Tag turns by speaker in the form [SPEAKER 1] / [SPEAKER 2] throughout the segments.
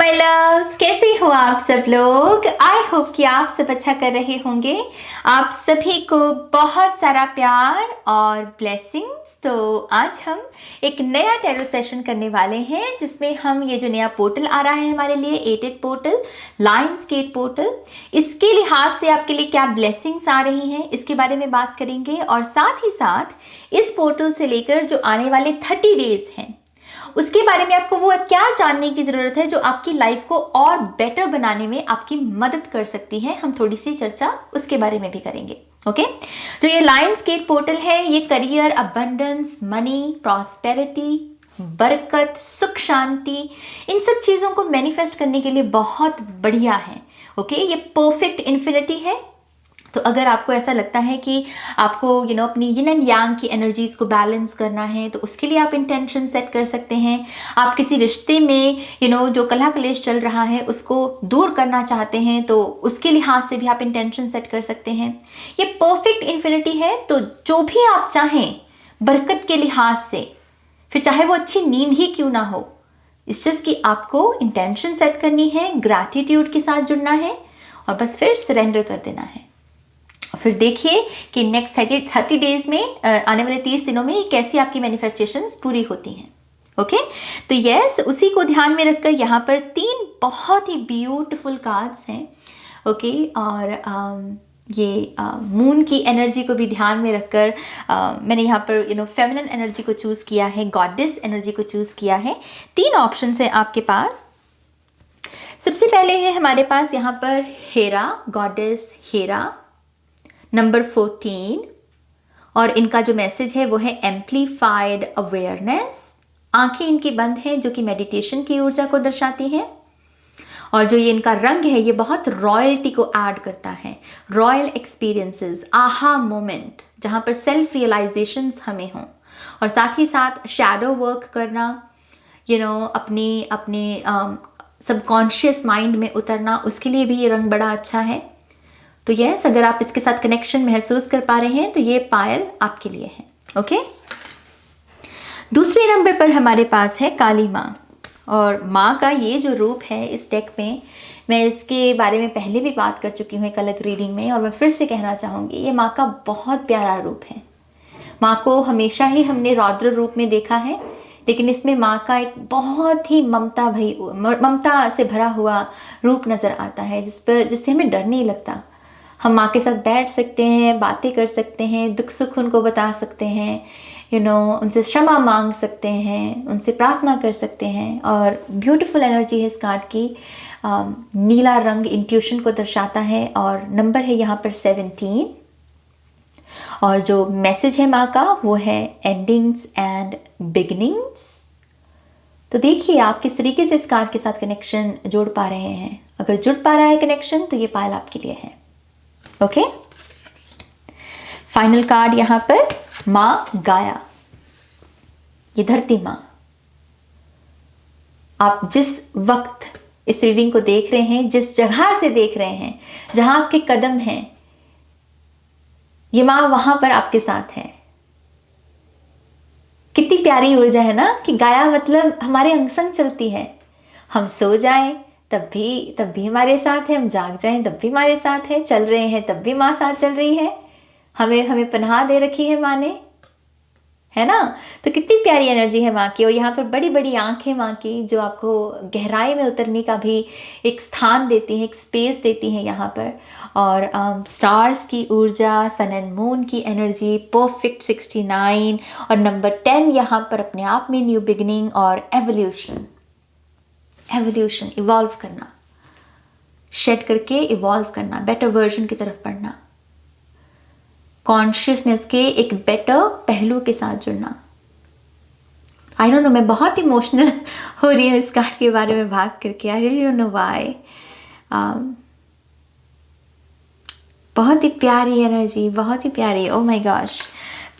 [SPEAKER 1] My loves, कैसे हो आप सब लोग। आई होप कि आप सब अच्छा कर रहे होंगे। आप सभी को बहुत सारा प्यार और ब्लेसिंग्स। तो आज हम एक नया टैरो सेशन करने वाले हैं जिसमें हम ये जो नया पोर्टल आ रहा है हमारे लिए, एटेड पोर्टल, लायंस गेट पोर्टल, इसके लिहाज से आपके लिए क्या ब्लेसिंग्स आ रही हैं इसके बारे में बात करेंगे। और साथ ही साथ इस पोर्टल से लेकर जो आने वाले 30 डेज हैं उसके बारे में आपको वो क्या जानने की ज़रूरत है जो आपकी लाइफ को और बेटर बनाने में आपकी मदद कर सकती है। हम थोड़ी सी चर्चा उसके बारे में भी करेंगे। ओके, जो ये लायंस गेट पोर्टल है ये करियर, अबंडेंस, मनी, प्रॉस्पेरिटी, बरकत, सुख शांति, इन सब चीज़ों को मैनिफेस्ट करने के लिए बहुत बढ़िया है। ओके, ये परफेक्ट इन्फिनिटी है। तो अगर आपको ऐसा लगता है कि आपको अपनी यिन एंड यांग की एनर्जीज को बैलेंस करना है तो उसके लिए आप इंटेंशन सेट कर सकते हैं। आप किसी रिश्ते में जो कलह कलेश चल रहा है उसको दूर करना चाहते हैं तो उसके लिहाज से भी आप इंटेंशन सेट कर सकते हैं। ये परफेक्ट इन्फिनिटी है, तो जो भी आप चाहें बरकत के लिहाज से, फिर चाहे वो अच्छी नींद ही क्यों ना हो, इस चीज़ की आपको इंटेंशन सेट करनी है, ग्रैटिट्यूड के साथ जुड़ना है और बस फिर सरेंडर कर देना है। फिर देखिए कि नेक्स्ट 30 डेज में, आने वाले 30 दिनों में कैसी आपकी मैनिफेस्टेशंस पूरी होती हैं। ओके, तो यस, उसी को ध्यान में रखकर यहाँ पर 3 बहुत ही ब्यूटीफुल कार्ड्स हैं। ओके, और ये मून की एनर्जी को भी ध्यान में रखकर मैंने यहाँ पर फेमिनिन एनर्जी को चूज़ किया है, गॉडेस एनर्जी को चूज़ किया है। 3 ऑप्शन है आपके पास। सबसे पहले है हमारे पास यहाँ पर हेरा, गॉडेस हेरा, नंबर 14, और इनका जो मैसेज है वो है एम्प्लीफाइड अवेयरनेस। आंखें इनकी बंद हैं जो कि मेडिटेशन की ऊर्जा को दर्शाती हैं। और जो ये इनका रंग है ये बहुत रॉयल्टी को ऐड करता है, रॉयल एक्सपीरियंसेस, आहा मोमेंट, जहाँ पर सेल्फ रियलाइजेशंस हमें हों। और साथ ही साथ शैडो वर्क करना, अपने सबकॉन्शियस माइंड में उतरना, उसके लिए भी ये रंग बड़ा अच्छा है। तो यस, अगर आप इसके साथ कनेक्शन महसूस कर पा रहे हैं तो ये पायल आपके लिए है। ओके, दूसरे नंबर पर हमारे पास है काली माँ। और माँ का ये जो रूप है इस डेक में, मैं इसके बारे में पहले भी बात कर चुकी हूँ एक अलग रीडिंग में, और मैं फिर से कहना चाहूँगी, ये माँ का बहुत प्यारा रूप है। माँ को हमेशा ही हमने रौद्र रूप में देखा है, लेकिन इसमें माँ का एक बहुत ही ममता से भरा हुआ रूप नज़र आता है जिससे हमें डर नहीं लगता। हम माँ के साथ बैठ सकते हैं, बातें कर सकते हैं, दुख सुख उनको बता सकते हैं, उनसे क्षमा मांग सकते हैं, उनसे प्रार्थना कर सकते हैं। और ब्यूटीफुल एनर्जी है इस कार्ड की। नीला रंग इंट्यूशन को दर्शाता है और नंबर है यहाँ पर 17। और जो मैसेज है माँ का वो है एंडिंग्स एंड बिगिनिंग्स। तो देखिए आप किस तरीके से इस कार्ड के साथ कनेक्शन जोड़ पा रहे हैं। अगर जुड़ पा रहा है कनेक्शन तो ये पायल आपके लिए है। ओके, फाइनल कार्ड यहां पर मां गाया, ये धरती मां। आप जिस वक्त इस रीडिंग को देख रहे हैं, जिस जगह से देख रहे हैं, जहां आपके कदम हैं, ये मां वहां पर आपके साथ है। कितनी प्यारी ऊर्जा है ना कि गाया मतलब हमारे अंग संग चलती है। हम सो जाएं तब भी हमारे साथ है, हम जाग जाएं तब भी हमारे साथ है, चल रहे हैं तब भी माँ साथ चल रही है। हमें पनाह दे रखी है माँ ने, है ना। तो कितनी प्यारी एनर्जी है माँ की। और यहाँ पर बड़ी बड़ी आंखें माँ की जो आपको गहराई में उतरने का भी एक स्थान देती हैं, एक स्पेस देती हैं यहाँ पर। और स्टार्स की ऊर्जा, सन एंड मून की एनर्जी, परफेक्ट 69 और नंबर 10 यहाँ पर अपने आप में न्यू बिगिनिंग और एवोल्यूशन, इवॉल्व करना, शेड करके इवॉल्व करना, बेटर वर्जन की तरफ बढ़ना, कॉन्शियसनेस के एक बेटर पहलू के साथ जुड़ना। आई डोंट नो, मैं बहुत इमोशनल हो रही हूँ इस कार्ड के बारे में बात करके। I really don't know why. बहुत ही प्यारी एनर्जी, बहुत ही प्यारी। Oh my gosh.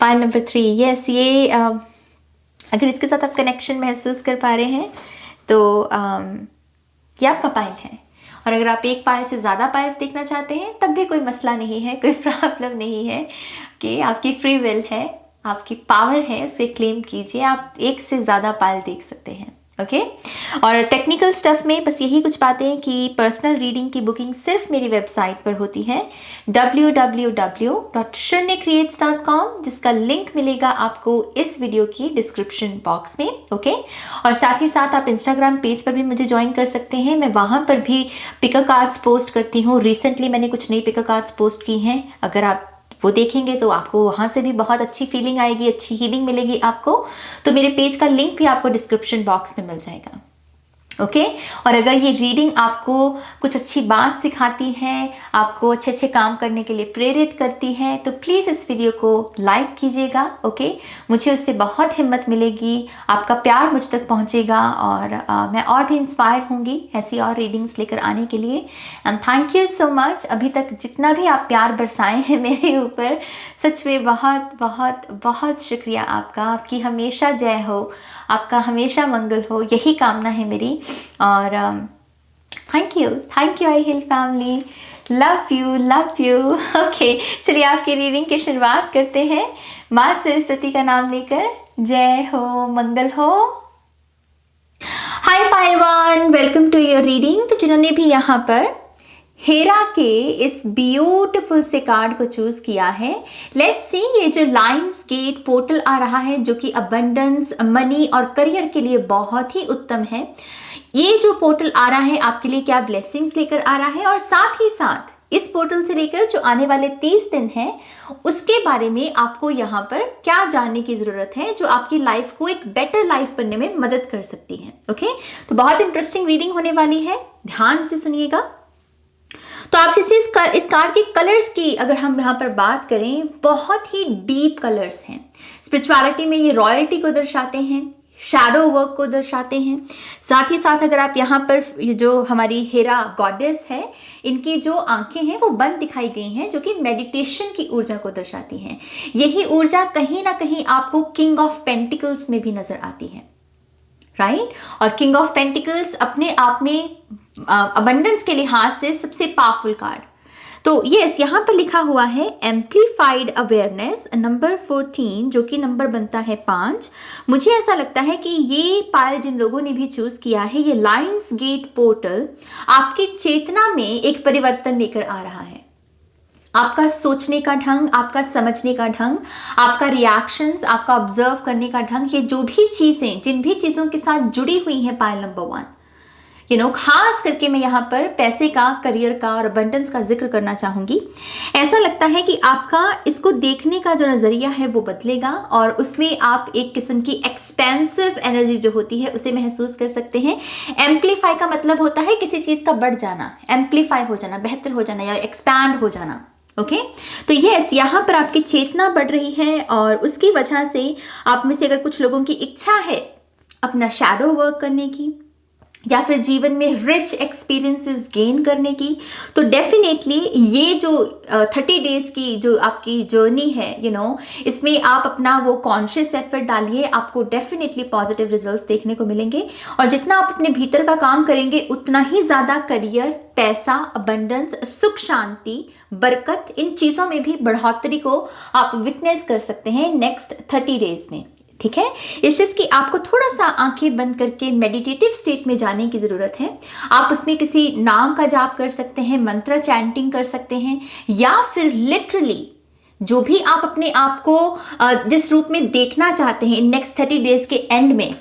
[SPEAKER 1] Payal number 3, yes, ये अगर इसके साथ आप कनेक्शन महसूस कर पा रहे हैं तो ये आपका पायल है। और अगर आप एक पायल से ज़्यादा पायल्स देखना चाहते हैं तब भी कोई मसला नहीं है, कोई प्रॉब्लम नहीं है, कि आपकी फ्री विल है, आपकी पावर है, उसे क्लेम कीजिए। आप एक से ज़्यादा पायल देख सकते हैं। ओके और टेक्निकल स्टफ में बस यही कुछ बातें कि पर्सनल रीडिंग की बुकिंग सिर्फ मेरी वेबसाइट पर होती है www.shunyacreates.com, जिसका लिंक मिलेगा आपको इस वीडियो की डिस्क्रिप्शन बॉक्स में। ओके और साथ ही साथ आप इंस्टाग्राम पेज पर भी मुझे ज्वाइन कर सकते हैं। मैं वहाँ पर भी पिकर कार्ड्स पोस्ट करती हूँ। रिसेंटली मैंने कुछ नई पिकर कार्ड्स पोस्ट की हैं। अगर आप वो देखेंगे तो आपको वहाँ से भी बहुत अच्छी फीलिंग आएगी, अच्छी हीलिंग मिलेगी आपको। तो मेरे पेज का लिंक भी आपको डिस्क्रिप्शन बॉक्स में मिल जाएगा। ओके और अगर ये रीडिंग आपको कुछ अच्छी बात सिखाती है, आपको अच्छे अच्छे काम करने के लिए प्रेरित करती है, तो प्लीज़ इस वीडियो को लाइक कीजिएगा। ओके मुझे उससे बहुत हिम्मत मिलेगी, आपका प्यार मुझ तक पहुंचेगा और मैं और भी इंस्पायर होंगी ऐसी और रीडिंग्स लेकर आने के लिए। And thank you so much. अभी तक जितना भी आप प्यार बरसाए हैं मेरे ऊपर, सच में बहुत बहुत बहुत शुक्रिया आपका। आपकी हमेशा जय हो, आपका हमेशा मंगल हो, यही कामना है मेरी। और thank you I hill family, love you. Okay चलिए आपकी रीडिंग की शुरुआत करते हैं माँ सरस्वती का नाम लेकर। जय हो, मंगल हो। हाय पायलवान, वेलकम टू योर रीडिंग। तो जिन्होंने भी यहाँ पर हेरा के इस ब्यूटीफुल से कार्ड को चूज किया है, लेट्स सी ये जो लायंस गेट पोर्टल आ रहा है जो कि अबंडेंस, मनी और करियर के लिए बहुत ही उत्तम है। ये जो पोर्टल आ रहा है आपके लिए क्या ब्लेसिंग्स लेकर आ रहा है, और साथ ही साथ इस पोर्टल से लेकर जो आने वाले 30 दिन हैं उसके बारे में आपको यहाँ पर क्या जानने की जरूरत है जो आपकी लाइफ को एक बेटर लाइफ बनने में मदद कर सकती है। ओके तो बहुत इंटरेस्टिंग रीडिंग होने वाली है, ध्यान से सुनिएगा। तो आप जैसे इस कार्ड के कलर्स की अगर हम यहाँ पर बात करें, बहुत ही डीप कलर्स हैं। स्पिरिचुअलिटी में ये रॉयल्टी को दर्शाते हैं, शैडो वर्क को दर्शाते हैं। साथ ही साथ अगर आप यहाँ पर ये जो हमारी हेरा गॉडेस है, इनकी जो आंखें हैं वो बंद दिखाई गई हैं, जो कि मेडिटेशन की ऊर्जा को दर्शाती हैं। यही ऊर्जा कहीं ना कहीं आपको किंग ऑफ पेंटिकल्स में भी नजर आती है, राइट? और किंग ऑफ पेंटिकल्स अपने आप में अबंडेंस के लिहाज से सबसे पावरफुल कार्ड। तो यस यहाँ पर लिखा हुआ है एम्प्लीफाइड अवेयरनेस नंबर 14, जो कि नंबर बनता है 5। मुझे ऐसा लगता है कि ये पायल जिन लोगों ने भी चूज किया है, ये लायंस गेट पोर्टल आपकी चेतना में एक परिवर्तन लेकर आ रहा है। आपका सोचने का ढंग, आपका समझने का ढंग, आपका रिएक्शंस, आपका ऑब्जर्व करने का ढंग, ये जो भी चीजें जिन भी चीजों के साथ जुड़ी हुई हैं पायल नंबर 1, खास करके मैं यहाँ पर पैसे का, करियर का और अबंडेंस का जिक्र करना चाहूंगी। ऐसा लगता है कि आपका इसको देखने का जो नजरिया है वो बदलेगा और उसमें आप एक किस्म की एक्सपेंसिव एनर्जी जो होती है उसे महसूस कर सकते हैं। एम्प्लीफाई का मतलब होता है किसी चीज का बढ़ जाना, एम्प्लीफाई हो जाना, बेहतर हो जाना या एक्सपैंड हो जाना। ओके तो यस यहाँ पर आपकी चेतना बढ़ रही है और उसकी वजह से आप में से अगर कुछ लोगों की इच्छा है अपना शैडो वर्क करने की या फिर जीवन में रिच एक्सपीरियंसेस गेन करने की, तो डेफिनेटली ये जो 30 डेज की जो आपकी जर्नी है, इसमें आप अपना वो कॉन्शियस एफर्ट डालिए, आपको डेफिनेटली पॉजिटिव रिजल्ट्स देखने को मिलेंगे। और जितना आप अपने भीतर का काम करेंगे उतना ही ज़्यादा करियर, पैसा, अबंडेंस, सुख शांति, बरकत, इन चीज़ों में भी बढ़ोतरी को आप विटनेस कर सकते हैं नेक्स्ट 30 डेज में। ठीक है, इस चीज की आपको थोड़ा सा आंखें बंद करके मेडिटेटिव स्टेट में जाने की जरूरत है। आप उसमें किसी नाम का जाप कर सकते हैं, मंत्र चैंटिंग कर सकते हैं, या फिर लिटरली जो भी आप अपने आप को जिस रूप में देखना चाहते हैं नेक्स्ट 30 डेज के एंड में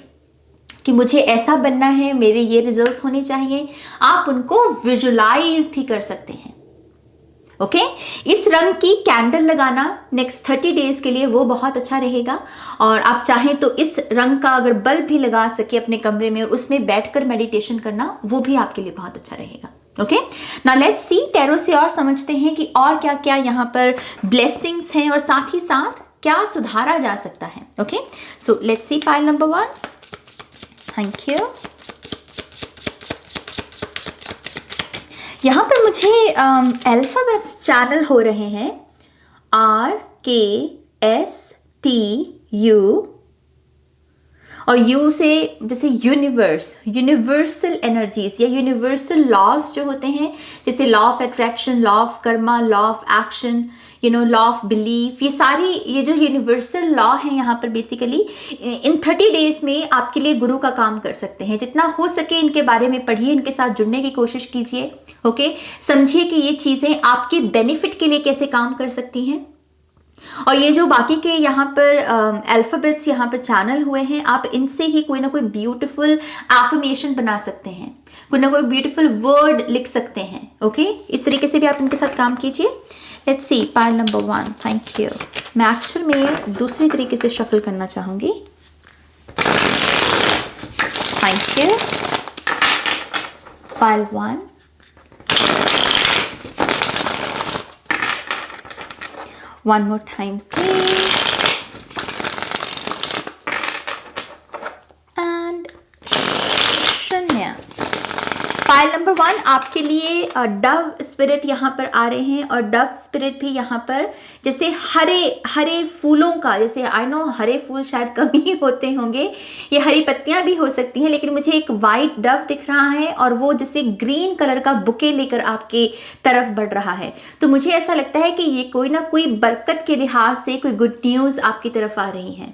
[SPEAKER 1] कि मुझे ऐसा बनना है, मेरे ये रिजल्ट्स होने चाहिए, आप उनको विजुलाइज भी कर सकते हैं। ओके इस रंग की कैंडल लगाना नेक्स्ट 30 डेज के लिए वो बहुत अच्छा रहेगा। और आप चाहें तो इस रंग का अगर बल्ब भी लगा सके अपने कमरे में, उसमें बैठकर मेडिटेशन करना, वो भी आपके लिए बहुत अच्छा रहेगा। Okay now let's see, tarot से और समझते हैं कि और क्या क्या यहाँ पर ब्लेसिंग्स हैं और साथ ही साथ क्या सुधारा जा सकता है। Okay so let's see pile number 1। Thank you. यहाँ पर मुझे अल्फाबेट्स चैनल हो रहे हैं, RKSTU, और यू से जैसे यूनिवर्सल एनर्जीज या यूनिवर्सल लॉज जो होते हैं, जैसे law of attraction, law of Karma, law of action, law of belief, ये सारी ये जो यूनिवर्सल लॉ है यहाँ पर बेसिकली इन 30 डेज में आपके लिए गुरु का काम कर सकते हैं। जितना हो सके इनके बारे में पढ़िए, इनके साथ जुड़ने की कोशिश कीजिए। ओके, समझिए कि ये चीज़ें आपके बेनिफिट के लिए कैसे काम कर सकती हैं। और ये जो बाकी के यहाँ पर अल्फ़ाबेट्स यहाँ पर चैनल हुए हैं, आप इनसे ही कोई ना कोई ब्यूटीफुल एफर्मेशन बना सकते हैं, कोई ना कोई ब्यूटीफुल वर्ड लिख सकते हैं। ओके, इस तरीके से भी आप इनके साथ काम कीजिए। Let's see pile number 1। Thank you. मैं एक्चुअल में दूसरी तरीके से शफल करना चाहूँगी। Thank you. Pile 1, one more time please, and शून्य। फाइल नंबर 1 आपके लिए डव स्पिरिट यहाँ पर आ रहे हैं, और डव स्पिरिट भी यहाँ पर जैसे हरे हरे फूलों का, जैसे आई नो हरे फूल शायद कम ही होते होंगे, ये हरी पत्तियाँ भी हो सकती हैं, लेकिन मुझे एक वाइट डव दिख रहा है और वो जैसे ग्रीन कलर का बुके लेकर आपके तरफ बढ़ रहा है। तो मुझे ऐसा लगता है कि ये कोई ना कोई बरकत के लिहाज से कोई गुड न्यूज़ आपकी तरफ आ रही है।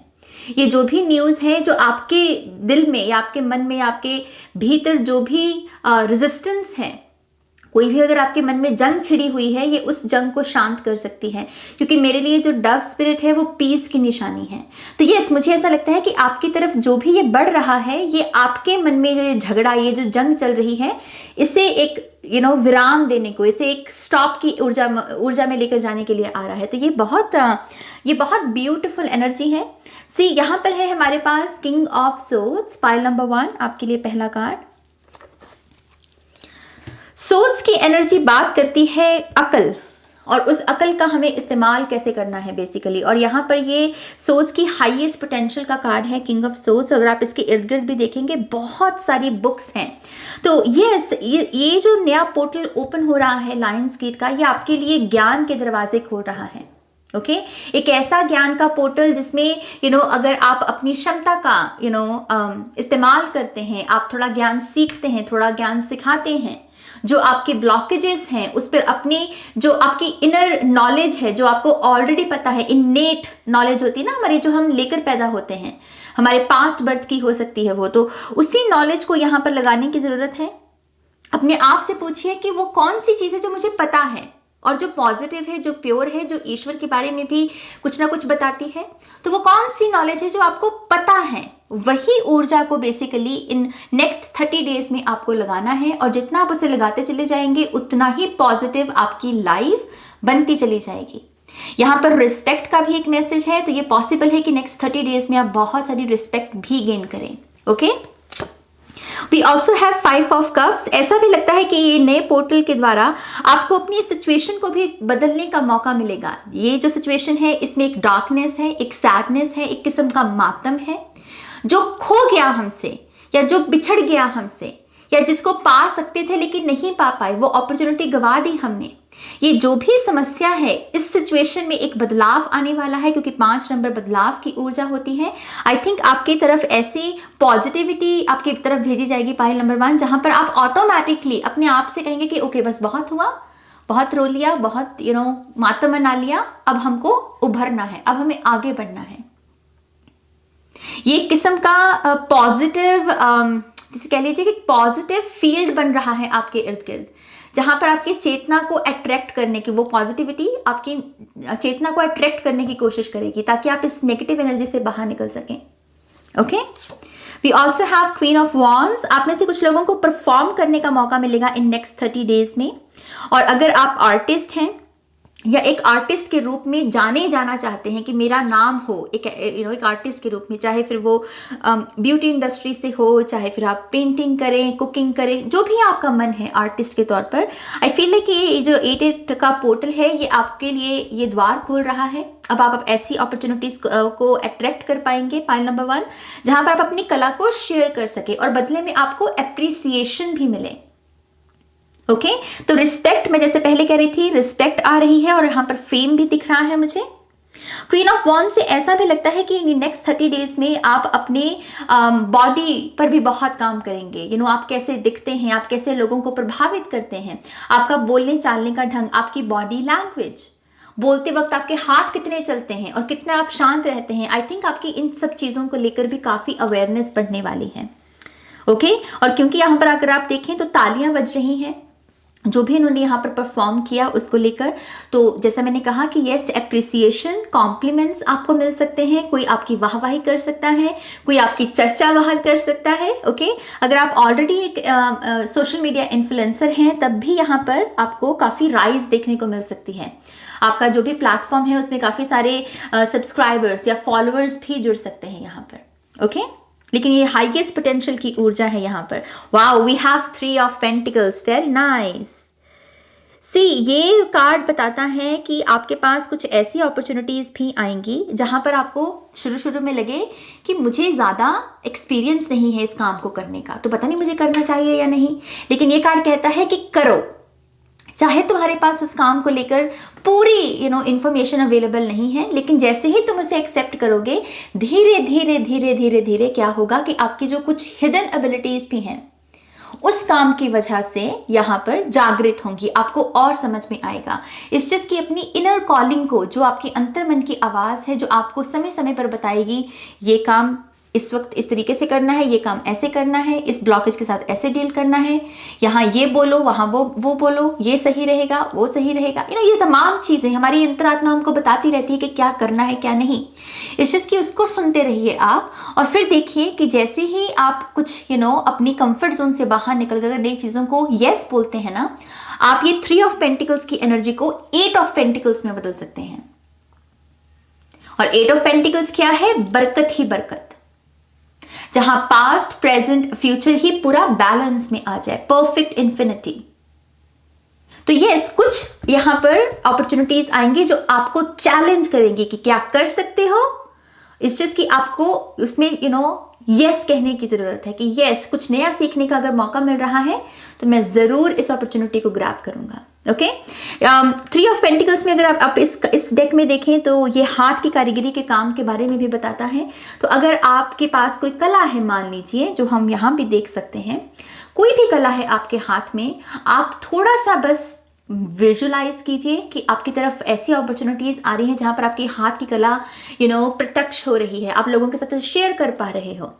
[SPEAKER 1] ये जो भी न्यूज़ है जो आपके दिल में या आपके मन में या आपके भीतर जो भी रेजिस्टेंस है, कोई भी अगर आपके मन में जंग छिड़ी हुई है, ये उस जंग को शांत कर सकती है, क्योंकि मेरे लिए जो डव स्पिरिट है वो पीस की निशानी है। तो यस, मुझे ऐसा लगता है कि आपकी तरफ जो भी ये बढ़ रहा है, ये आपके मन में जो ये झगड़ा, ये जो जंग चल रही है, इसे एक विराम देने को, इसे एक स्टॉप की ऊर्जा में लेकर जाने के लिए आ रहा है। तो ये बहुत ब्यूटीफुल एनर्जी है। सी यहाँ पर है हमारे पास king of swords, pile number 1 आपके लिए पहला कार्ड। सोर्ड्स की एनर्जी बात करती है अकल, और उस अकल का हमें इस्तेमाल कैसे करना है बेसिकली। और यहाँ पर ये सोर्ड्स की हाईएस्ट पोटेंशियल का कार्ड है किंग ऑफ सोर्ड्स। अगर आप इसके इर्द गिर्द भी देखेंगे बहुत सारी बुक्स हैं। तो ये जो नया पोर्टल ओपन हो रहा है लायंस गेट का, ये आपके लिए ज्ञान के दरवाजे खोल रहा है। ओके, एक ऐसा ज्ञान का पोर्टल जिसमें अगर आप अपनी क्षमता का इस्तेमाल करते हैं, आप थोड़ा ज्ञान सीखते हैं, थोड़ा ज्ञान सिखाते हैं, जो आपके ब्लॉकेजेस हैं उस पर अपनी जो आपकी इनर नॉलेज है, जो आपको ऑलरेडी पता है, इननेट नॉलेज होती है ना हमारी, जो हम लेकर पैदा होते हैं, हमारे पास्ट बर्थ की हो सकती है वो, तो उसी नॉलेज को यहाँ पर लगाने की ज़रूरत है। अपने आप से पूछिए कि वो कौन सी चीज़ है जो मुझे पता है और जो पॉजिटिव है, जो प्योर है, जो ईश्वर के बारे में भी कुछ ना कुछ बताती है। तो वो कौन सी नॉलेज है जो आपको पता है, वही ऊर्जा को बेसिकली इन नेक्स्ट 30 डेज में आपको लगाना है। और जितना आप उसे लगाते चले जाएंगे उतना ही पॉजिटिव आपकी लाइफ बनती चली जाएगी। यहाँ पर रिस्पेक्ट का भी एक मैसेज है, तो ये पॉसिबल है कि नेक्स्ट 30 डेज में आप बहुत सारी रिस्पेक्ट भी गेन करें। Okay, we also have 5 of cups. ऐसा भी लगता है कि ये नए पोर्टल के द्वारा आपको अपनी सिचुएशन को भी बदलने का मौका मिलेगा। ये जो सिचुएशन है इसमें एक डार्कनेस है, एक सैडनेस है, एक किस्म का मातम है। जो खो गया हमसे, या जो बिछड़ गया हमसे, या जिसको पा सकते थे लेकिन नहीं पा पाए, वो अपॉर्चुनिटी गवा दी हमने। ये जो भी समस्या है, इस सिचुएशन में एक बदलाव आने वाला है, क्योंकि 5 नंबर बदलाव की ऊर्जा होती है। आई थिंक आपकी तरफ ऐसी पॉजिटिविटी आपकी तरफ भेजी जाएगी पाइल नंबर 1, जहां पर आप ऑटोमेटिकली अपने आप से कहेंगे कि ओके बस बहुत हुआ, बहुत रो लिया, बहुत मातम मना लिया, अब हमको उभरना है, अब हमें आगे बढ़ना है। ये एक किस्म का पॉजिटिव जिसे कह लीजिए कि पॉजिटिव फील्ड बन रहा है आपके इर्द गिर्द, जहां पर आपकी चेतना को अट्रैक्ट करने की, वो पॉजिटिविटी आपकी चेतना को अट्रैक्ट करने की कोशिश करेगी, ताकि आप इस नेगेटिव एनर्जी से बाहर निकल सकें। Okay, we also have queen of wands. आप में से कुछ लोगों को परफॉर्म करने का मौका मिलेगा इन नेक्स्ट 30 डेज में। और अगर आप आर्टिस्ट हैं या एक आर्टिस्ट के रूप में जाने जाना चाहते हैं कि मेरा नाम हो एक आर्टिस्ट के रूप में, चाहे फिर वो ब्यूटी इंडस्ट्री से हो, चाहे फिर आप पेंटिंग करें, कुकिंग करें, जो भी आपका मन है आर्टिस्ट के तौर पर, आई फील है कि ये जो 8 का पोर्टल है ये आपके लिए ये द्वार खोल रहा है। अब आप ऐसी अपॉर्चुनिटीज को अट्रैक्ट कर पाएंगे पाइल नंबर 1, जहां पर आप अपनी कला को शेयर कर सके और बदले में आपको अप्रिसिएशन भी मिले। ओके, तो रिस्पेक्ट, मैं जैसे पहले कह रही थी, रिस्पेक्ट आ रही है और यहाँ पर फेम भी दिख रहा है मुझे। क्वीन ऑफ वॉन्ड्स से ऐसा भी लगता है कि नेक्स्ट 30 डेज में आप अपने बॉडी पर भी बहुत काम करेंगे। आप कैसे दिखते हैं, आप कैसे लोगों को प्रभावित करते हैं, आपका बोलने चालने का ढंग, आपकी बॉडी लैंग्वेज, बोलते वक्त आपके हाथ कितने चलते हैं और कितना आप शांत रहते हैं, आई थिंक आपकी इन सब चीज़ों को लेकर भी काफ़ी अवेयरनेस बढ़ने वाली है। ओके और क्योंकि यहाँ पर अगर आप देखें तो तालियां बज रही हैं जो भी इन्होंने यहाँ पर परफॉर्म किया उसको लेकर, तो जैसा मैंने कहा कि यस, एप्रिसिएशन, कॉम्प्लीमेंट्स आपको मिल सकते हैं, कोई आपकी वाहवाही कर सकता है, कोई आपकी चर्चा बहाल कर सकता है। ओके अगर आप ऑलरेडी एक सोशल मीडिया इन्फ्लुएंसर हैं तब भी यहाँ पर आपको काफ़ी राइज देखने को मिल सकती है। आपका जो भी प्लेटफॉर्म है उसमें काफ़ी सारे सब्सक्राइबर्स या फॉलोअर्स भी जुड़ सकते हैं यहाँ पर। ओके लेकिन ये हाईएस्ट पोटेंशियल की ऊर्जा है यहाँ पर। Wow, we have 3 of pentacles, very nice. See, ये कार्ड बताता है कि आपके पास कुछ ऐसी अपॉर्चुनिटीज़ भी आएंगी जहाँ पर आपको शुरू में लगे कि मुझे ज़्यादा एक्सपीरियंस नहीं है इस काम को करने का, तो पता नहीं मुझे करना चाहिए या नहीं, लेकिन ये कार्ड कहता है कि करो। चाहे तुम्हारे पास उस काम को लेकर पूरी इंफॉर्मेशन अवेलेबल नहीं है, लेकिन जैसे ही तुम उसे एक्सेप्ट करोगे धीरे धीरे धीरे धीरे धीरे क्या होगा कि आपकी जो कुछ हिडन एबिलिटीज भी हैं उस काम की वजह से यहाँ पर जागृत होंगी, आपको और समझ में आएगा। इस चीज़ की अपनी इनर कॉलिंग को, जो आपकी अंतर्मन की आवाज़ है जो आपको समय समय पर बताएगी ये काम इस वक्त इस तरीके से करना है, ये काम ऐसे करना है, इस ब्लॉकेज के साथ ऐसे डील करना है, यहाँ ये बोलो, वहाँ वो बोलो, ये सही रहेगा, वो सही रहेगा। ये तमाम चीज़ें हमारी अंतरात्मा हमको बताती रहती है कि क्या करना है क्या नहीं। इस चीज़ की उसको सुनते रहिए आप, और फिर देखिए कि जैसे ही आप कुछ अपनी कंफर्ट जोन से बाहर निकल कर नई चीज़ों को यस बोलते हैं ना, आप ये 3 ऑफ पेंटिकल्स की एनर्जी को 8 ऑफ पेंटिकल्स में बदल सकते हैं। और 8 ऑफ पेंटिकल्स क्या है? बरकत ही बरकत, जहां पास्ट प्रेजेंट फ्यूचर ही पूरा बैलेंस में आ जाए, परफेक्ट इन्फिनिटी। तो यस, कुछ यहां पर अपॉर्चुनिटीज आएंगी जो आपको चैलेंज करेंगी कि क्या कर सकते हो। इस चीज की आपको उसमें यस कहने की जरूरत है कि यस, कुछ नया सीखने का अगर मौका मिल रहा है तो मैं जरूर इस अपॉर्चुनिटी को ग्रैब करूंगा। ओके 3 ऑफ पेंटिकल्स में अगर आप इस डेक में देखें तो ये हाथ की कारीगरी के काम के बारे में भी बताता है। तो अगर आपके पास कोई कला है, मान लीजिए, जो हम यहाँ भी देख सकते हैं, कोई भी कला है आपके हाथ में, आप थोड़ा सा बस विजुलाइज कीजिए कि आपकी तरफ ऐसी अपॉर्चुनिटीज आ रही हैं जहां पर आपकी हाथ की कला प्रत्यक्ष हो रही है, आप लोगों के साथ शेयर कर पा रहे हो,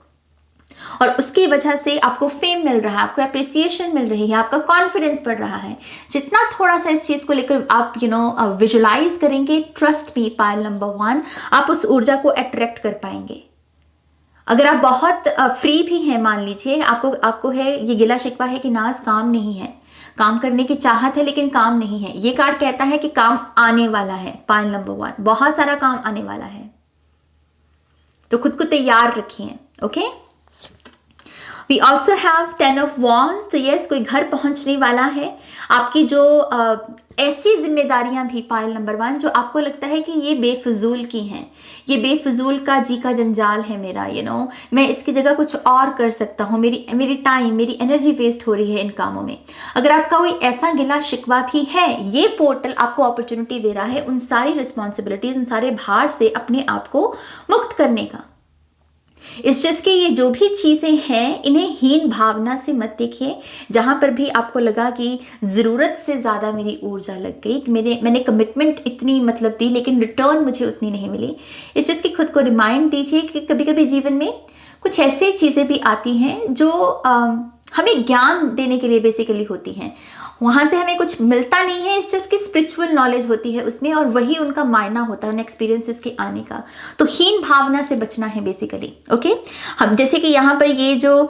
[SPEAKER 1] और उसकी वजह से आपको फेम मिल रहा है, आपको अप्रिसिएशन मिल रही है, आपका कॉन्फिडेंस बढ़ रहा है। जितना थोड़ा सा इस चीज़ को लेकर आप विजुलाइज करेंगे, ट्रस्ट मी, पायल नंबर 1, आप उस ऊर्जा को अट्रैक्ट कर पाएंगे। अगर आप बहुत फ्री भी हैं, मान लीजिए आपको है ये गिला शिकवा है कि नाज काम नहीं है, काम करने की चाहत है लेकिन काम नहीं है, ये कार्ड कहता है कि काम आने वाला है। पायल नंबर 1, बहुत सारा काम आने वाला है, तो खुद को तैयार रखिए। Okay we also have 10 of wands. तो यस, कोई घर पहुंचने वाला है, आपकी जो ऐसी जिम्मेदारियां भी, पायल नंबर 1, जो आपको लगता है कि ये बेफजूल की हैं, ये बेफजूल का जी का जंजाल है मेरा, मैं इसकी जगह कुछ और कर सकता हूँ, मेरी टाइम, मेरी एनर्जी वेस्ट हो रही है इन कामों में। अगर आपका कोई ऐसा गिला शिकवा भी है, ये पोर्टल आपको अपॉर्चुनिटी दे रहा है उन सारी रिस्पॉन्सिबिलिटीज, उन सारे भार से अपने आप को मुक्त करने का। इस चीज की ये जो भी चीजें हैं, इन्हें हीन भावना से मत देखिए। जहां पर भी आपको लगा कि जरूरत से ज्यादा मेरी ऊर्जा लग गई, कि मैंने कमिटमेंट इतनी दी लेकिन रिटर्न मुझे उतनी नहीं मिली, इस चीज की खुद को रिमाइंड दीजिए कि कभी कभी जीवन में कुछ ऐसी चीजें भी आती हैं जो हमें ज्ञान देने के लिए बेसिकली होती हैं, वहां से हमें कुछ मिलता नहीं है, इस चीज की स्पिरिचुअल नॉलेज होती है उसमें, और वही उनका मायना होता है उन एक्सपीरियंसेस के आने का। तो हीन भावना से बचना है बेसिकली। ओके हम जैसे कि यहाँ पर ये जो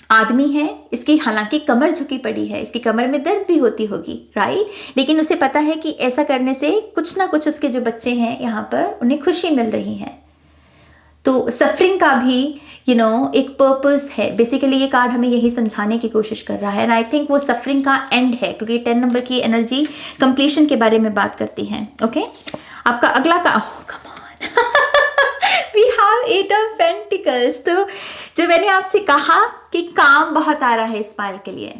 [SPEAKER 1] आदमी है, इसकी हालांकि कमर झुकी पड़ी है, इसकी कमर में दर्द भी होती होगी, राइट, लेकिन उसे पता है कि ऐसा करने से कुछ ना कुछ उसके जो बच्चे हैं यहाँ पर उन्हें खुशी मिल रही है। तो सफरिंग का भी एक पर्पस है। बेसिकली ये कार्ड हमें यही समझाने की कोशिश कर रहा है, एंड आई थिंक वो सफरिंग का एंड है, क्योंकि 10 नंबर की एनर्जी कंप्लीशन के बारे में बात करती है। ओके आपका अगला का come on we have 8 of pentacles. तो जो मैंने आपसे कहा कि काम बहुत आ रहा है इस पायल के लिए,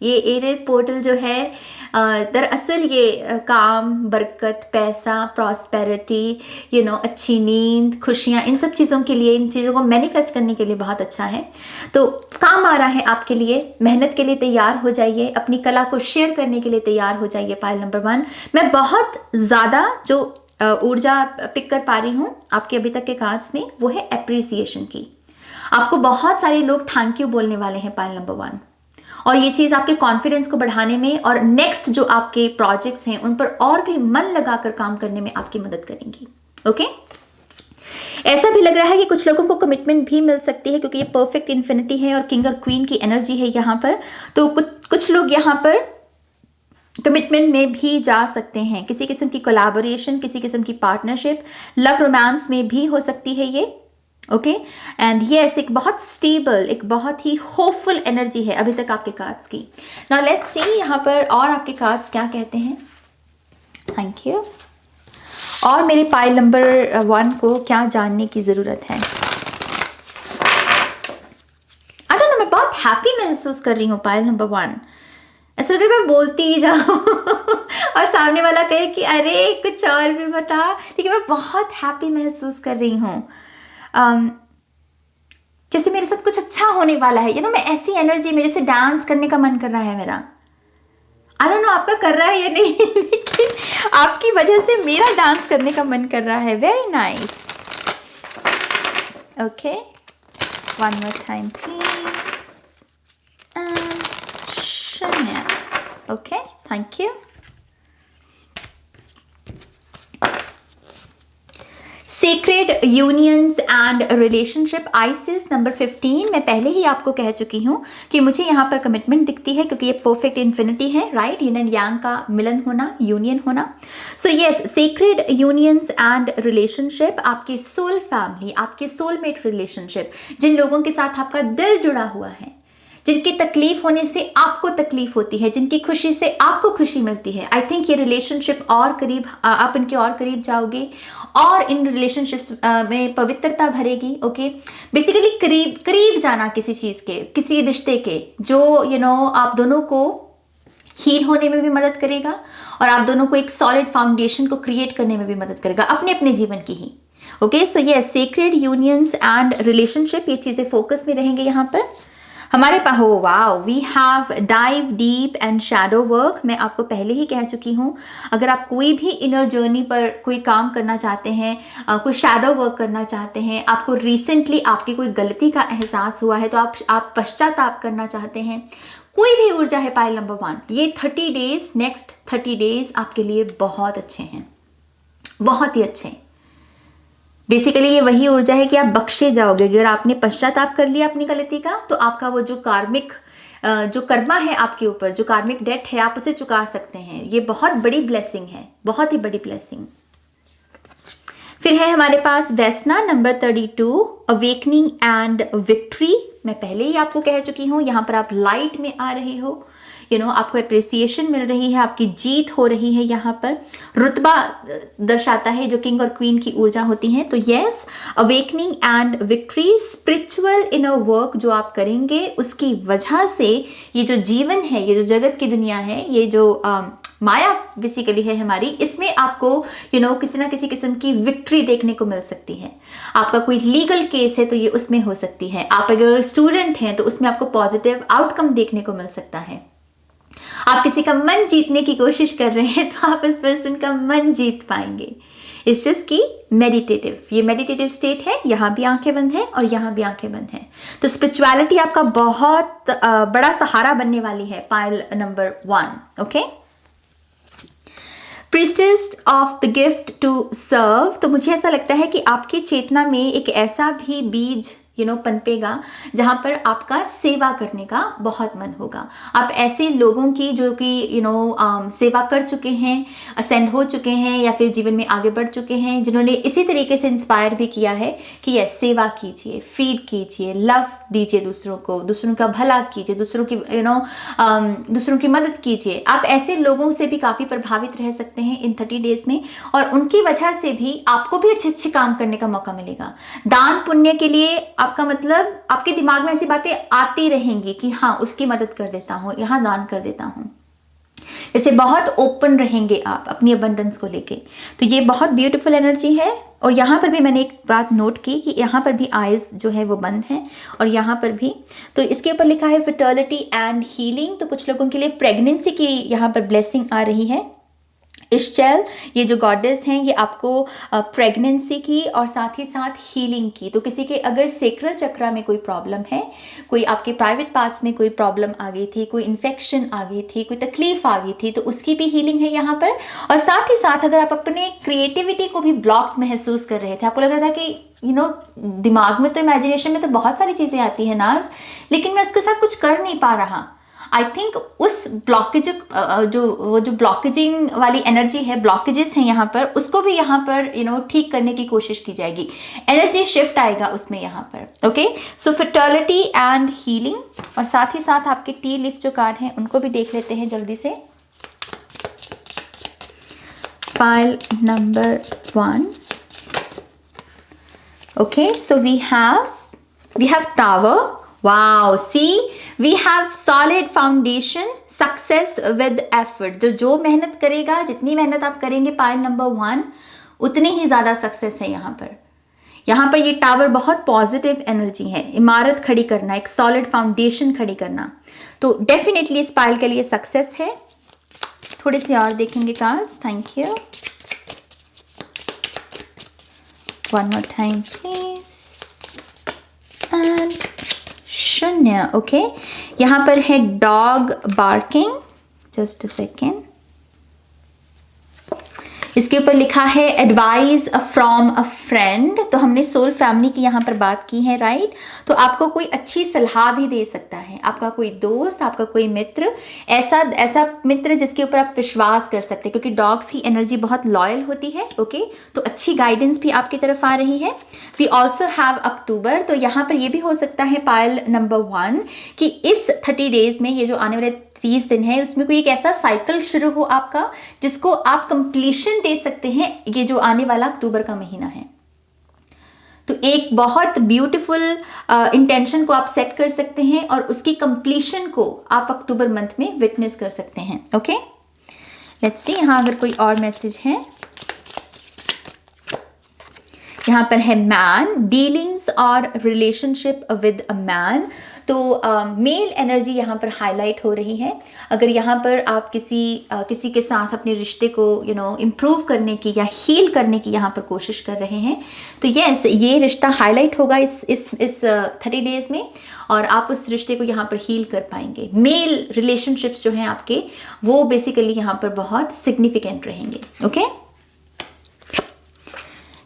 [SPEAKER 1] ये एरियल पोर्टल जो है दरअसल ये काम, बरकत, पैसा, प्रॉस्पेरिटी, अच्छी नींद, खुशियाँ, इन सब चीज़ों के लिए, इन चीज़ों को मैनिफेस्ट करने के लिए बहुत अच्छा है। तो काम आ रहा है आपके लिए, मेहनत के लिए तैयार हो जाइए, अपनी कला को शेयर करने के लिए तैयार हो जाइए। पायल नंबर 1, मैं बहुत ज़्यादा जो ऊर्जा पिक कर पा रही हूँ आपके अभी तक के कार्ड्स में, वो है एप्रिसिएशन की। आपको बहुत सारे लोग थैंक यू बोलने वाले हैं पायल नंबर 1, और ये चीज़ आपके कॉन्फिडेंस को बढ़ाने में और नेक्स्ट जो आपके प्रोजेक्ट्स हैं उन पर और भी मन लगाकर काम करने में आपकी मदद करेंगी। ओके, ऐसा भी लग रहा है कि कुछ लोगों को कमिटमेंट भी मिल सकती है, क्योंकि ये परफेक्ट इन्फिनिटी है और किंग और क्वीन की एनर्जी है यहाँ पर। तो कुछ लोग यहाँ पर कमिटमेंट में भी जा सकते हैं, किसी किस्म की कोलैबोरेशन, किसी किस्म की पार्टनरशिप, लव रोमांस में भी हो सकती है ये। ओके, एंड यस, एक बहुत स्टेबल, एक बहुत ही होपफुल एनर्जी है अभी तक आपके कार्ड्स की। नाउ लेट्स सी यहाँ पर और आपके कार्ड्स क्या कहते हैं। Thank you. और मेरे पायल नंबर 1 को क्या जानने की ज़रूरत है। आई डोंट नो, मैं बहुत हैप्पी महसूस कर रही हूँ पायल नंबर 1। ऐसा लग रहा है मैं बोलती ही जाऊँ और सामने वाला कहे कि अरे कुछ और भी बता, लेकिन मैं बहुत हैप्पी महसूस कर रही हूँ। जैसे मेरे साथ कुछ अच्छा होने वाला है। मैं ऐसी एनर्जी में जैसे डांस करने का मन कर रहा है मेरा। आई डोंट नो आपका कर रहा है या नहीं, लेकिन आपकी वजह से मेरा डांस करने का मन कर रहा है। Very nice. Okay, one more time please. शन्या, okay, thank you. Sacred unions and relationship, Isis number 15। मैं पहले ही आपको कह चुकी हूँ कि मुझे यहाँ पर कमिटमेंट दिखती है, क्योंकि ये परफेक्ट इन्फिनिटी है, राइट? यिन एंड यांग का मिलन होना, यूनियन होना। सो yes, sacred unions and relationship, आपकी सोल फैमिली, आपके सोलमेट रिलेशनशिप, जिन लोगों के साथ आपका दिल जुड़ा हुआ है, जिनकी तकलीफ होने से आपको तकलीफ होती है, जिनकी खुशी से आपको खुशी मिलती है। आई थिंक ये रिलेशनशिप और करीब, आप इनके और करीब जाओगे और इन रिलेशनशिप्स में पवित्रता भरेगी। ओके, बेसिकली करीब जाना किसी चीज़ के, किसी रिश्ते के, जो आप दोनों को हील होने में भी मदद करेगा और आप दोनों को एक सॉलिड फाउंडेशन को क्रिएट करने में भी मदद करेगा, अपने अपने जीवन की ही। Okay, so yes, sacred unions and relationship, ये चीज़ें फोकस में रहेंगे यहाँ पर हमारे पास। Oh wow, we have dive deep and shadow work. मैं आपको पहले ही कह चुकी हूँ, अगर आप कोई भी इनर जर्नी पर कोई काम करना चाहते हैं, कोई शैडो वर्क करना चाहते हैं, आपको रिसेंटली आपकी कोई गलती का एहसास हुआ है, तो आप पश्चाताप करना चाहते हैं, कोई भी ऊर्जा है पायल नंबर 1, ये 30 डेज, नेक्स्ट 30 डेज आपके लिए बहुत अच्छे हैं, बहुत ही अच्छे। बेसिकली ये वही ऊर्जा है कि आप बख्शे जाओगे। अगर आपने पश्चाताप कर लिया अपनी गलती का, तो आपका वो जो कार्मिक जो कर्मा है आपके ऊपर, जो कार्मिक डेट है, आप उसे चुका सकते हैं। ये बहुत बड़ी ब्लेसिंग है, बहुत ही बड़ी ब्लेसिंग। फिर है हमारे पास वेसना नंबर 32, अवेकनिंग एंड विक्ट्री। मैं पहले ही आपको कह चुकी हूँ, यहाँ पर आप लाइट में आ रहे हो, आपको अप्रिसिएशन मिल रही है, आपकी जीत हो रही है। यहाँ पर रुतबा दर्शाता है जो किंग और क्वीन की ऊर्जा होती है। तो yes, awakening and victory, spiritual inner work जो आप करेंगे, उसकी वजह से ये जो जीवन है, ये जो जगत की दुनिया है, ये जो माया बेसिकली है हमारी, इसमें आपको किसी ना किसी किस्म की विक्ट्री देखने को मिल सकती है। आपका कोई लीगल केस है तो ये उसमें हो सकती है। आप अगर स्टूडेंट हैं तो उसमें आपको पॉजिटिव आउटकम देखने को मिल सकता है। आप किसी का मन जीतने की कोशिश कर रहे हैं तो आप इस पर्सन का मन जीत पाएंगे। इट्स जस्ट कि मेडिटेटिव, ये मेडिटेटिव स्टेट है। यहाँ भी आंखें बंद हैं और यहाँ भी आंखें बंद हैं। तो स्पिरिचुअलिटी आपका बहुत बड़ा सहारा बनने वाली है pile number 1। Okay, priestess of the gift to serve. तो मुझे ऐसा लगता है कि आपकी चेतना में एक ऐसा भी बीज पनपेगा जहां पर आपका सेवा करने का बहुत मन होगा। आप ऐसे लोगों की जो कि सेवा कर चुके हैं, असेंड हो चुके हैं या फिर जीवन में आगे बढ़ चुके हैं, जिन्होंने इसी तरीके से इंस्पायर भी किया है कि यस, सेवा कीजिए, फीड कीजिए, लव दीजिए दूसरों को, दूसरों का भला कीजिए, दूसरों की दूसरों की मदद कीजिए। आप ऐसे लोगों से भी काफ़ी प्रभावित रह सकते हैं इन 30 डेज में, और उनकी वजह से भी आपको भी अच्छे अच्छे काम करने का मौका मिलेगा। दान पुण्य के लिए आप आपका मतलब आपके दिमाग में ऐसी बातें आती रहेंगी कि हाँ उसकी मदद कर देता हूँ, यहाँ दान कर देता हूँ। जैसे बहुत ओपन रहेंगे आप अपनी अबंडेंस को लेके। तो ये बहुत ब्यूटीफुल एनर्जी है। और यहाँ पर भी मैंने एक बात नोट की कि यहाँ पर भी आइज जो है वो बंद हैं और यहाँ पर भी। तो इसके ऊपर लिखा है फर्टिलिटी एंड हीलिंग। तो कुछ लोगों के लिए प्रेगनेंसी की यहाँ पर ब्लेसिंग आ रही है। इश्चेल, ये जो गॉडेस हैं, ये आपको प्रेगनेंसी की और साथ ही साथ हीलिंग की। तो किसी के अगर सेक्रल चक्रा में कोई प्रॉब्लम है, कोई आपके प्राइवेट पार्ट्स में कोई प्रॉब्लम आ गई थी, कोई इन्फेक्शन आ गई थी, कोई तकलीफ आ गई थी, तो उसकी भी हीलिंग है यहाँ पर। और साथ ही साथ अगर आप अपने क्रिएटिविटी को भी ब्लॉक महसूस कर रहे थे, आपको लग रहा था कि दिमाग में तो इमेजिनेशन में तो बहुत सारी चीज़ें आती है नाज, लेकिन मैं उसके साथ कुछ कर नहीं पा रहा। आई थिंक उस ब्लॉकेज जो ब्लॉकेजिंग वाली एनर्जी है, ब्लॉकेजेस हैं यहाँ पर, उसको भी यहाँ पर ठीक करने की कोशिश की जाएगी। एनर्जी शिफ्ट आएगा उसमें यहाँ पर। Okay, so fertility and healing. और साथ ही साथ आपके टी लीफ जो कार्ड हैं उनको भी देख लेते हैं जल्दी से। Pile number 1। Okay, so we have tower. Wow, see, we have solid foundation, success with effort। जो मेहनत करेगा, जितनी मेहनत आप करेंगे पाइल नंबर 1, उतनी ही ज़्यादा सक्सेस है यहाँ पर। यहाँ पर ये टावर बहुत पॉजिटिव एनर्जी है। इमारत खड़ी करना, एक सॉलिड फाउंडेशन खड़ी करना, तो डेफिनेटली इस पाइल के लिए सक्सेस है। थोड़े से और देखेंगे cards. Thank you. One more time please. And शून्य। ओके, यहाँ पर है dog barking. Just a second. इसके ऊपर लिखा है एडवाइस फ्रॉम अ फ्रेंड। तो हमने सोल फैमिली की यहाँ पर बात की है, राइट। तो आपको कोई अच्छी सलाह भी दे सकता है, आपका कोई दोस्त, आपका कोई मित्र, ऐसा मित्र जिसके ऊपर आप विश्वास कर सकते हैं, क्योंकि डॉग्स की एनर्जी बहुत लॉयल होती है। ओके, तो अच्छी गाइडेंस भी आपकी तरफ आ रही है। वी ऑल्सो हैव अक्टूबर। तो यहाँ पर ये भी हो सकता है पाइल नंबर 1 कि इस 30 डेज में, ये जो आने वाले 30 दिन है, उसमें कोई एक ऐसा साइकिल शुरू हो आपका जिसको आप कंप्लीशन दे सकते हैं। ये जो आने वाला अक्टूबर का महीना है, तो एक बहुत ब्यूटीफुल इंटेंशन को आप सेट कर सकते हैं और उसकी कंप्लीशन को आप अक्टूबर मंथ में विटनेस कर सकते हैं। ओके, लेट्स सी यहाँ अगर कोई और मैसेज है। यहाँ पर है मैन, डीलिंग्स और रिलेशनशिप विद अ मैन। तो मेल एनर्जी यहाँ पर हाईलाइट हो रही है। अगर यहाँ पर आप किसी के साथ अपने रिश्ते को इम्प्रूव करने की या हील करने की यहाँ पर कोशिश कर रहे हैं, तो ये रिश्ता हाईलाइट होगा इस 30 डेज में, और आप उस रिश्ते को यहाँ पर हील कर पाएंगे। मेल रिलेशनशिप्स जो हैं आपके, वो बेसिकली यहाँ पर बहुत सिग्निफिकेंट रहेंगे। ओके,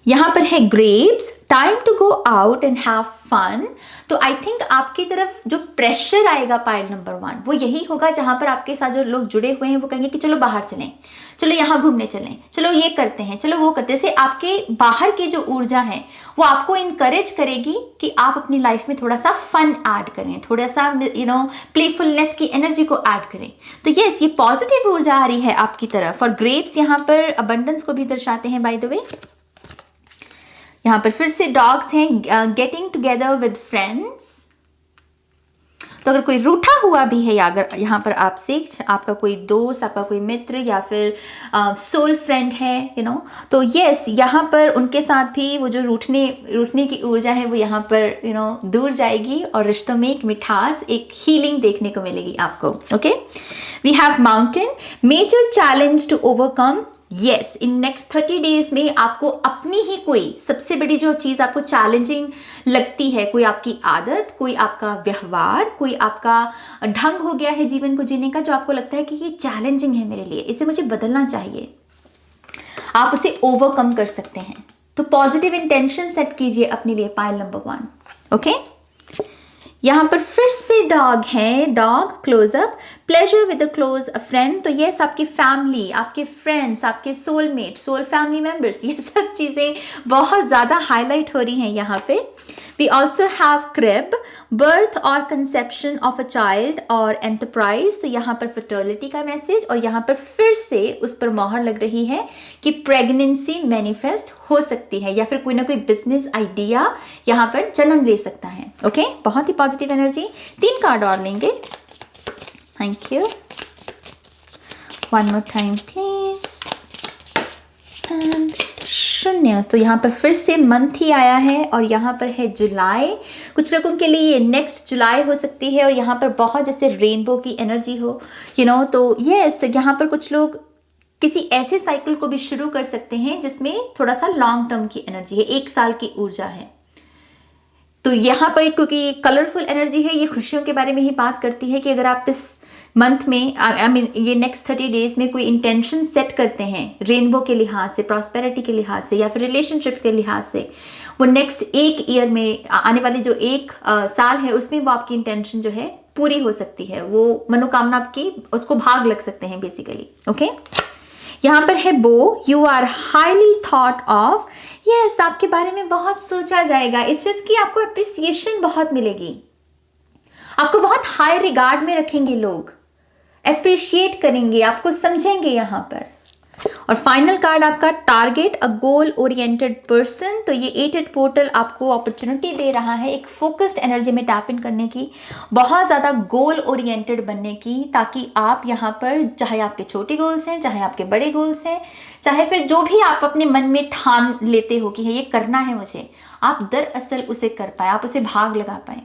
[SPEAKER 1] यहाँ पर है grapes, time to go out and have fun. तो आई थिंक आपकी तरफ जो प्रेशर आएगा पाइल नंबर 1, वो यही होगा जहाँ पर आपके साथ जो लोग जुड़े हुए हैं वो कहेंगे कि चलो बाहर चलें, चलो यहाँ घूमने चलें, चलो ये करते हैं, चलो वो करते हैं। जैसे आपके बाहर की जो ऊर्जा है वो आपको इनकरेज करेगी कि आप अपनी लाइफ में थोड़ा सा फन ऐड करें, थोड़ा सा प्लेफुलनेस की एनर्जी को ऐड करें। तो यस, ये पॉजिटिव ऊर्जा आ रही है आपकी तरफ। और ग्रेप्स यहाँ पर अबंडेंस को भी दर्शाते हैं बाय द वे। यहाँ पर फिर से डॉग्स हैं, गेटिंग टुगेदर विद फ्रेंड्स। तो अगर कोई रूठा हुआ भी है, या अगर यहाँ पर आपसे आपका कोई दोस्त, आपका कोई मित्र या फिर सोल फ्रेंड है, तो यस, यहाँ पर उनके साथ भी वो जो रूठने की ऊर्जा है वो यहाँ पर दूर जाएगी और रिश्तों में एक मिठास, एक हीलिंग देखने को मिलेगी आपको। Okay, we have mountain, major challenge to overcome. Yes, in next 30 days में आपको अपनी ही कोई सबसे बड़ी जो चीज़ आपको चैलेंजिंग लगती है, कोई आपकी आदत, कोई आपका व्यवहार, कोई आपका ढंग हो गया है जीवन को जीने का, जो आपको लगता है कि ये चैलेंजिंग है मेरे लिए, इसे मुझे बदलना चाहिए, आप उसे ओवरकम कर सकते हैं। तो पॉजिटिव इंटेंशन सेट कीजिए अपने लिए पाइल नंबर 1। ओके, यहाँ पर फिर से डॉग है, dog closeup, pleasure with a close friend. तो यस, आपकी फैमिली, आपके फ्रेंड्स, आपके सोलमेट, सोल फैमिली मेंबर्स, ये सब चीज़ें बहुत ज़्यादा हाईलाइट हो रही हैं यहाँ पे। We also have crib, birth और conception of a child और enterprise। तो यहाँ पर fertility का मैसेज, और यहाँ पर फिर से उस पर मोहर लग रही है कि प्रेगनेंसी मैनिफेस्ट हो सकती है, या फिर कोई ना कोई बिजनेस आइडिया यहाँ पर जन्म ले सकता है। ओके, बहुत ही पॉजिटिव एनर्जी। 3 कार्ड और लेंगे। Thank you. One more time please. And शून्य। तो यहाँ पर फिर से मंथ ही आया है, और यहाँ पर है जुलाई। कुछ लोगों के लिए ये नेक्स्ट जुलाई हो सकती है, और यहाँ पर बहुत जैसे रेनबो की एनर्जी हो, तो यस, यहाँ पर कुछ लोग किसी ऐसे साइकिल को भी शुरू कर सकते हैं जिसमें थोड़ा सा लॉन्ग टर्म की एनर्जी है, 1 साल की ऊर्जा है। तो यहाँ पर क्योंकि कलरफुल एनर्जी है, ये खुशियों के बारे में ही बात करती है कि अगर आप इस मंथ में ये नेक्स्ट 30 डेज में कोई इंटेंशन सेट करते हैं रेनबो के लिहाज से, प्रॉस्पेरिटी के लिहाज से, या फिर रिलेशनशिप्स के लिहाज से, वो नेक्स्ट 1 ईयर में, आने वाले जो 1 साल है, उसमें वो आपकी इंटेंशन जो है पूरी हो सकती है, वो मनोकामना आपकी, उसको भाग लग सकते हैं बेसिकली। ओके, यहाँ पर है bow, you are highly thought of. Yes, आपके बारे में बहुत सोचा जाएगा। इट्स जस्ट कि आपको अप्रिसिएशन बहुत मिलेगी, आपको बहुत हाई रिगार्ड में रखेंगे लोग, अप्रिशिएट करेंगे, आपको समझेंगे यहाँ पर। और फाइनल कार्ड आपका टारगेट, अ गोल ओरिएंटेड पर्सन। तो ये 8 पोर्टल आपको अपॉर्चुनिटी दे रहा है एक फोकस्ड एनर्जी में टैप इन करने की, बहुत ज़्यादा गोल ओरिएंटेड बनने की, ताकि आप यहाँ पर, चाहे आपके छोटे गोल्स हैं, चाहे आपके बड़े गोल्स हैं, चाहे फिर जो भी आप अपने मन में ठान लेते हो कि ये करना है मुझे, आप दरअसल उसे कर पाए, आप उसे भाग लगा पाए।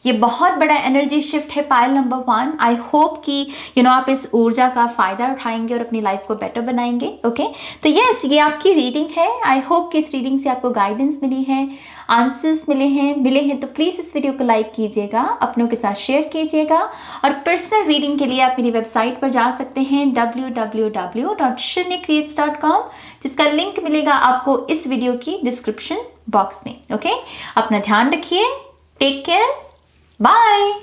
[SPEAKER 1] ये बहुत बड़ा एनर्जी शिफ्ट है पायल नंबर 1। आई होप कि आप इस ऊर्जा का फ़ायदा उठाएंगे और अपनी लाइफ को बेटर बनाएंगे। ओके, तो यस, ये आपकी रीडिंग है। आई होप कि इस रीडिंग से आपको गाइडेंस मिली है, आंसर्स मिले हैं। तो प्लीज़ इस वीडियो को लाइक कीजिएगा, अपनों के साथ शेयर कीजिएगा, और पर्सनल रीडिंग के लिए आप मेरी वेबसाइट पर जा सकते हैं www.shinycreates.com, जिसका लिंक मिलेगा आपको इस वीडियो की डिस्क्रिप्शन बॉक्स में। ओके, अपना ध्यान रखिए, take care, bye.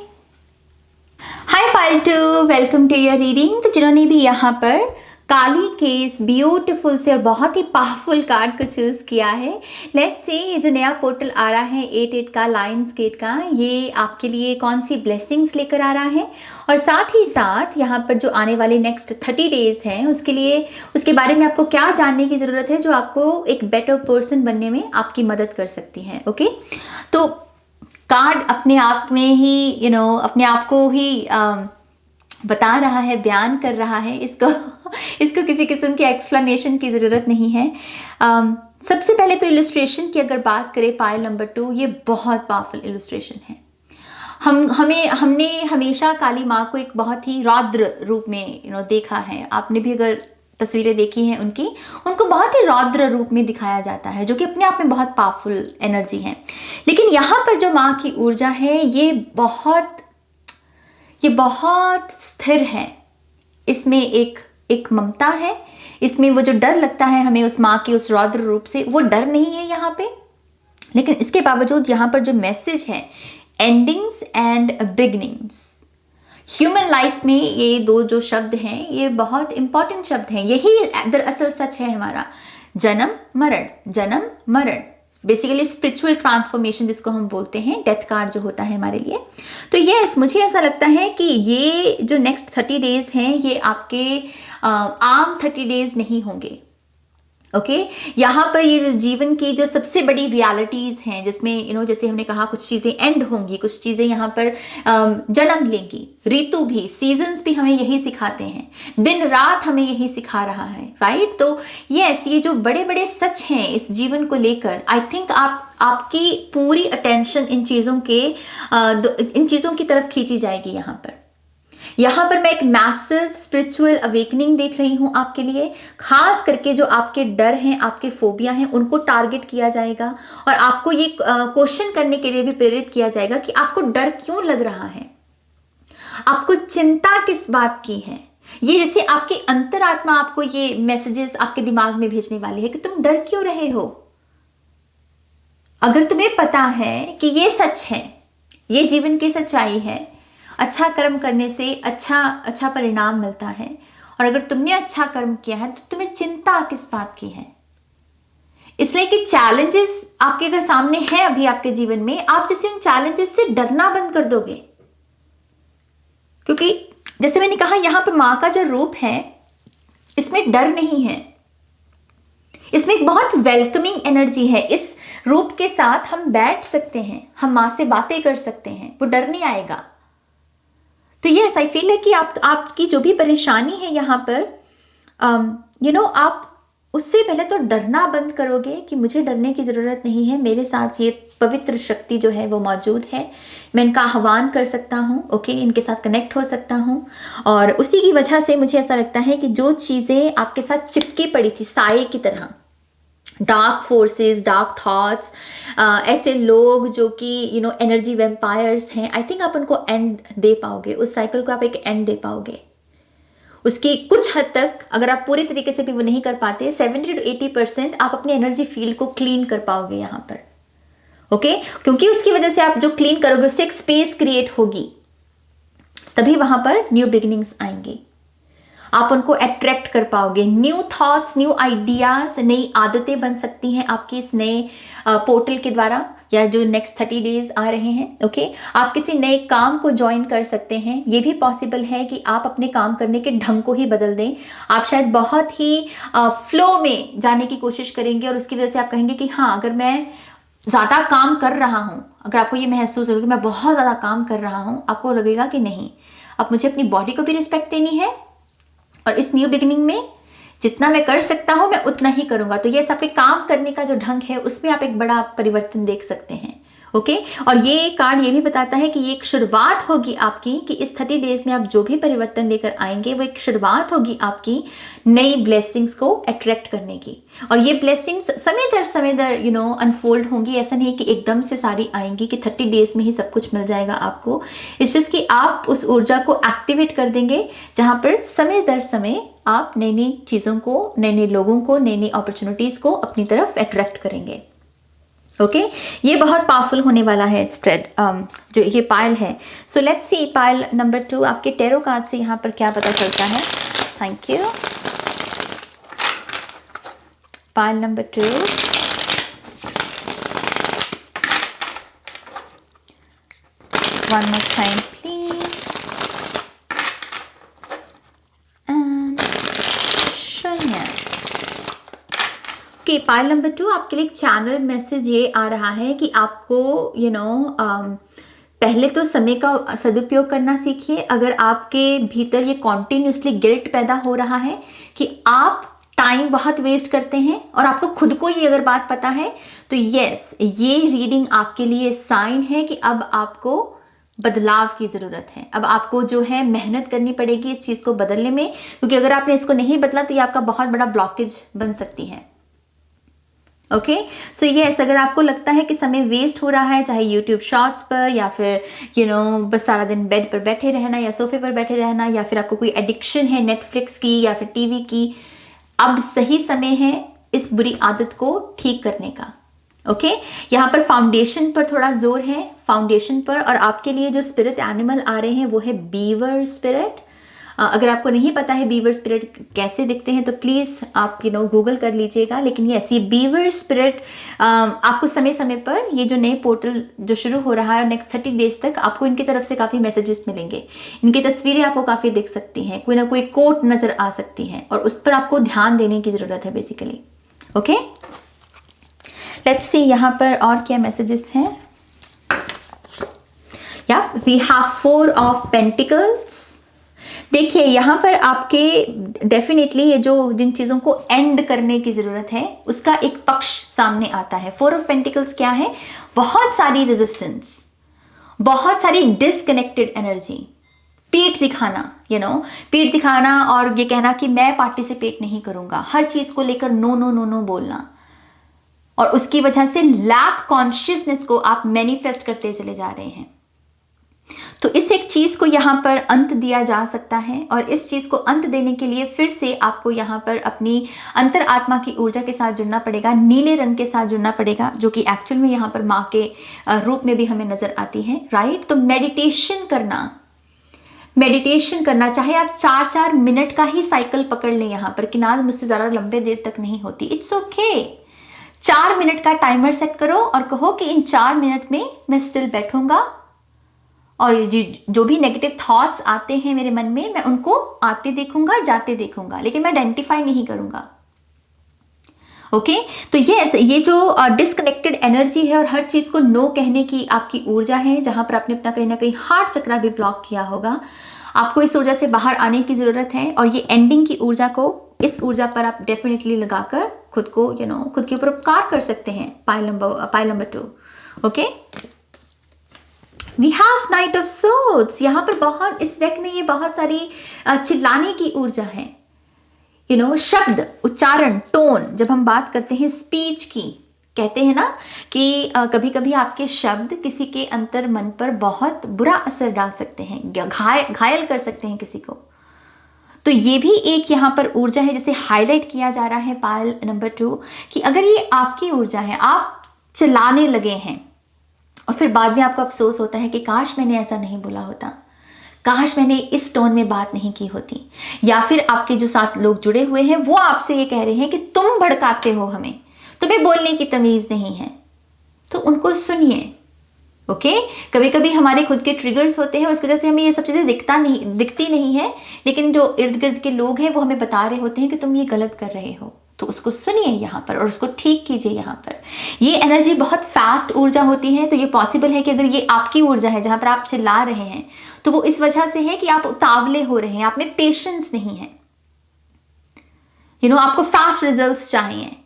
[SPEAKER 1] Hi pile 2, welcome to your reading. तो जिन्होंने भी यहाँ पर काली के इस ब्यूटीफुल से और बहुत ही पावरफुल कार्ड को चूज़ किया है, लेट्स सी ये जो नया पोर्टल आ रहा है 8 का, लायंस गेट का, ये आपके लिए कौन सी ब्लेसिंग्स लेकर आ रहा है, और साथ ही साथ यहाँ पर जो आने वाले नेक्स्ट 30 डेज हैं उसके लिए, उसके बारे में आपको क्या जानने की ज़रूरत है जो आपको एक बेटर पर्सन बनने में आपकी मदद कर सकती है। ओके, तो कार्ड अपने आप में ही अपने आप को ही बता रहा है, बयान कर रहा है। इसको किसी किस्म की एक्सप्लेनेशन की ज़रूरत नहीं है। सबसे पहले तो इलस्ट्रेशन की अगर बात करें पायल नंबर 2, ये बहुत पावरफुल इलस्ट्रेशन है। हमने हमेशा काली माँ को एक बहुत ही रौद्र रूप में देखा है। आपने भी अगर तस्वीरें देखी हैं उनको बहुत ही रौद्र रूप में दिखाया जाता है, जो कि अपने आप में बहुत पावरफुल एनर्जी है। लेकिन यहाँ पर जो माँ की ऊर्जा है ये बहुत स्थिर है। इसमें एक ममता है, इसमें वो जो डर लगता है हमें उस माँ के उस रौद्र रूप से, वो डर नहीं है यहाँ पे। लेकिन इसके बावजूद यहाँ पर जो मैसेज है, endings and beginnings, human life में ये 2 जो शब्द हैं ये बहुत इंपॉर्टेंट शब्द हैं। यही दरअसल सच है हमारा, जन्म मरण, बेसिकली स्पिरिचुअल ट्रांसफॉर्मेशन जिसको हम बोलते हैं, डेथ कार्ड जो होता है हमारे लिए। तो यस, मुझे ऐसा लगता है कि ये जो नेक्स्ट 30 डेज हैं ये आपके आम 30 डेज नहीं होंगे। ओके, यहाँ पर ये जीवन की जो सबसे बड़ी रियलिटीज़ हैं, जिसमें जैसे हमने कहा कुछ चीज़ें एंड होंगी, कुछ चीज़ें यहाँ पर जन्म लेंगी। ऋतु भी, सीजन्स भी हमें यही सिखाते हैं, दिन रात हमें यही सिखा रहा है, राइट। तो यस, ये जो बड़े बड़े सच हैं इस जीवन को लेकर, आई थिंक आपकी पूरी अटेंशन इन चीज़ों की तरफ खींची जाएगी। यहाँ पर मैं एक मैसिव स्पिरिचुअल अवेकनिंग देख रही हूँ आपके लिए। खास करके जो आपके डर हैं, आपके फोबिया हैं, उनको टारगेट किया जाएगा, और आपको ये क्वेश्चन करने के लिए भी प्रेरित किया जाएगा कि आपको डर क्यों लग रहा है, आपको चिंता किस बात की है। ये जैसे आपकी अंतरात्मा आपको ये मैसेजेस आपके दिमाग में भेजने वाली है कि तुम डर क्यों रहे हो। अगर तुम्हें पता है कि ये सच है, ये जीवन की सच्चाई है, अच्छा कर्म करने से अच्छा परिणाम मिलता है, और अगर तुमने अच्छा कर्म किया है तो तुम्हें चिंता किस बात की है। इसलिए कि चैलेंजेस आपके अगर सामने हैं अभी आपके जीवन में, आप जैसे उन चैलेंजेस से डरना बंद कर दोगे। क्योंकि जैसे मैंने कहा, यहां पर मां का जो रूप है इसमें डर नहीं है, इसमें एक बहुत वेलकमिंग एनर्जी है। इस रूप के साथ हम बैठ सकते हैं, हम मां से बातें कर सकते हैं, वो डर नहीं आएगा। तो ये ऐसा ही फील है कि आपकी जो भी परेशानी है यहाँ पर आप उससे पहले तो डरना बंद करोगे कि मुझे डरने की ज़रूरत नहीं है, मेरे साथ ये पवित्र शक्ति जो है वो मौजूद है, मैं इनका आह्वान कर सकता हूँ, ओके, इनके साथ कनेक्ट हो सकता हूँ। और उसी की वजह से मुझे ऐसा लगता है कि जो चीज़ें आपके साथ चिपकी पड़ी थी साए की तरह, डार्क फोर्सेस, डार्क थॉट्स, ऐसे लोग जो कि एनर्जी वेम्पायर्स हैं, आई थिंक आप उनको एंड दे पाओगे, उस साइकिल को आप एक एंड दे पाओगे। उसकी कुछ हद तक, अगर आप पूरी तरीके से भी वो नहीं कर पाते, 70 to 80% आप अपनी एनर्जी फील्ड को क्लीन कर पाओगे यहाँ पर, ओके। क्योंकि उसकी वजह से आप जो क्लीन करोगे उससे एक स्पेस क्रिएट होगी, तभी वहां पर न्यू बिगिनिंग्स आएंगी, आप उनको अट्रैक्ट कर पाओगे। न्यू थॉट्स, न्यू आइडियाज, नई आदतें बन सकती हैं आपकी इस नए पोर्टल के द्वारा, या जो नेक्स्ट 30 डेज आ रहे हैं, ओके। आप किसी नए काम को ज्वाइन कर सकते हैं। ये भी पॉसिबल है कि आप अपने काम करने के ढंग को ही बदल दें। आप शायद बहुत ही फ्लो में जाने की कोशिश करेंगे और उसकी वजह से आप कहेंगे कि हाँ, अगर मैं ज़्यादा काम कर रहा हूँ, अगर आपको ये महसूस होगा कि मैं बहुत ज़्यादा काम कर रहा हूँ, आपको लगेगा कि नहीं, अब मुझे अपनी बॉडी को भी रिस्पेक्ट देनी है और इस न्यू बिगिनिंग में जितना मैं कर सकता हूं मैं उतना ही करूंगा। तो ये सबके काम करने का जो ढंग है उसमें आप एक बड़ा परिवर्तन देख सकते हैं, ओके। और ये कार्ड ये भी बताता है कि ये एक शुरुआत होगी आपकी, कि इस 30 डेज में आप जो भी परिवर्तन लेकर आएंगे वो एक शुरुआत होगी आपकी नई ब्लेसिंग्स को अट्रैक्ट करने की। और ये ब्लेसिंग्स समय दर अनफोल्ड होंगी। ऐसा नहीं कि एकदम से सारी आएंगी कि 30 डेज में ही सब कुछ मिल जाएगा आपको। इट्स जस्ट कि आप उस ऊर्जा को एक्टिवेट कर देंगे जहां पर समय दर समय आप नई नई चीज़ों को, नए नए लोगों को, नई नई अपॉर्चुनिटीज़ को अपनी तरफ अट्रैक्ट करेंगे, ओके। ये बहुत पावरफुल होने वाला है स्प्रेड, जो ये पायल है। So let's see pile number 2 आपके टेरो कार्ड से यहाँ पर क्या पता चलता है। Thank you. Pile number 2, one more time please, and शून्य। ओके, पायल नंबर 2 आपके लिए एक चैनल मैसेज ये आ रहा है कि आपको पहले तो समय का सदुपयोग करना सीखिए। अगर आपके भीतर ये कॉन्टिन्यूसली गिल्ट पैदा हो रहा है कि आप टाइम बहुत वेस्ट करते हैं और आपको खुद को ये अगर बात पता है, तो यस, ये रीडिंग आपके लिए साइन है कि अब आपको बदलाव की ज़रूरत है। अब आपको जो है मेहनत करनी पड़ेगी इस चीज़ को बदलने में, क्योंकि अगर आपने इसको नहीं बदला तो ये आपका बहुत बड़ा ब्लॉकेज बन सकती है, ओके। सो यस, अगर आपको लगता है कि समय वेस्ट हो रहा है, चाहे यूट्यूब शॉर्ट्स पर, या फिर बस सारा दिन बेड पर बैठे रहना या सोफे पर बैठे रहना, या फिर आपको कोई एडिक्शन है नेटफ्लिक्स की या फिर टीवी की, अब सही समय है इस बुरी आदत को ठीक करने का, ओके। यहाँ पर फाउंडेशन पर थोड़ा जोर है, फाउंडेशन पर। और आपके लिए जो स्पिरिट एनिमल आ रहे हैं वो है बीवर स्पिरिट। अगर आपको नहीं पता है बीवर स्पिरिट कैसे दिखते हैं तो प्लीज़ आप गूगल कर लीजिएगा। लेकिन ये ऐसी बीवर स्पिरिट आपको समय समय पर, ये जो नए पोर्टल जो शुरू हो रहा है और नेक्स्ट 30 डेज तक, आपको इनकी तरफ से काफ़ी मैसेजेस मिलेंगे। इनकी तस्वीरें आपको काफ़ी दिख सकती हैं, कोई ना कोई कोट नज़र आ सकती हैं, और उस पर आपको ध्यान देने की ज़रूरत है बेसिकली, ओके। लेट्स सी यहाँ पर और क्या मैसेजेस हैं। या वी हैव 4 ऑफ पेंटिकल्स। देखिए यहाँ पर आपके डेफिनेटली ये जो जिन चीज़ों को एंड करने की ज़रूरत है उसका एक पक्ष सामने आता है। 4 ऑफ पेंटिकल्स क्या है? बहुत सारी रेजिस्टेंस, बहुत सारी डिसकनेक्टेड एनर्जी, पीठ दिखाना, पीठ दिखाना और ये कहना कि मैं पार्टिसिपेट नहीं करूँगा, हर चीज़ को लेकर नो नो नो नो बोलना, और उसकी वजह से लैक कॉन्शियसनेस को आप मैनिफेस्ट करते चले जा रहे हैं। तो इस एक चीज़ को यहाँ पर अंत दिया जा सकता है, और इस चीज़ को अंत देने के लिए फिर से आपको यहाँ पर अपनी अंतर आत्मा की ऊर्जा के साथ जुड़ना पड़ेगा, नीले रंग के साथ जुड़ना पड़ेगा, जो कि एक्चुअल में यहाँ पर माँ के रूप में भी हमें नज़र आती है, राइट। तो मेडिटेशन करना, चाहे आप 4-4 मिनट का ही साइकिल पकड़ लें यहाँ पर, कि ना मुझसे ज़्यादा लंबे देर तक नहीं होती, इट्स ओके। 4 मिनट का टाइमर सेट करो और कहो कि इन 4 मिनट में मैं स्टिल बैठूंगा और जो भी नेगेटिव थॉट्स आते हैं मेरे मन में, मैं उनको आते देखूंगा, जाते देखूंगा, लेकिन मैं आइडेंटिफाई नहीं करूंगा। ओके तो ये जो डिस्कनेक्टेड एनर्जी है और हर चीज को नो कहने की आपकी ऊर्जा है, जहां पर आपने अपना कहीं ना कहीं हार्ट चक्रा भी ब्लॉक किया होगा, आपको इस ऊर्जा से बाहर आने की जरूरत है। और ये एंडिंग की ऊर्जा को, इस ऊर्जा पर आप डेफिनेटली लगाकर खुद को खुद के ऊपर उपकार कर सकते हैं। Pile number 2। Okay, we have knight of swords. यहाँ पर बहुत, इस डेक में ये बहुत सारी चिल्लाने की ऊर्जा है। शब्द, उच्चारण, टोन, जब हम बात करते हैं स्पीच की, कहते हैं ना कि कभी कभी आपके शब्द किसी के अंतर मन पर बहुत बुरा असर डाल सकते हैं, घायल कर सकते हैं किसी को। तो ये भी एक यहाँ पर ऊर्जा है जिसे हाईलाइट किया जा रहा है पायल नंबर 2, कि अगर ये आपकी ऊर्जा है, आप चिल्लाने लगे हैं और फिर बाद में आपको अफसोस होता है कि काश मैंने ऐसा नहीं बोला होता, काश मैंने इस टोन में बात नहीं की होती, या फिर आपके जो साथ लोग जुड़े हुए हैं वो आपसे ये कह रहे हैं कि तुम भड़काते हो हमें, तुम्हें बोलने की तमीज नहीं है, तो उनको सुनिए। ओके, कभी कभी हमारे खुद के ट्रिगर्स होते हैं और उसकी वजह से हमें ये सब चीजें दिखती नहीं है, लेकिन जो इर्द गिर्द के लोग हैं वो हमें बता रहे होते हैं कि तुम ये गलत कर रहे हो, तो उसको सुनिए यहाँ पर और उसको ठीक कीजिए। यहाँ पर ये एनर्जी बहुत फास्ट ऊर्जा होती है, तो ये पॉसिबल है कि अगर ये आपकी ऊर्जा है जहाँ पर आप चिल्ला रहे हैं, तो वो इस वजह से है कि आप उतावले हो रहे हैं, आप में पेशेंस नहीं है। आपको फास्ट रिजल्ट्स चाहिए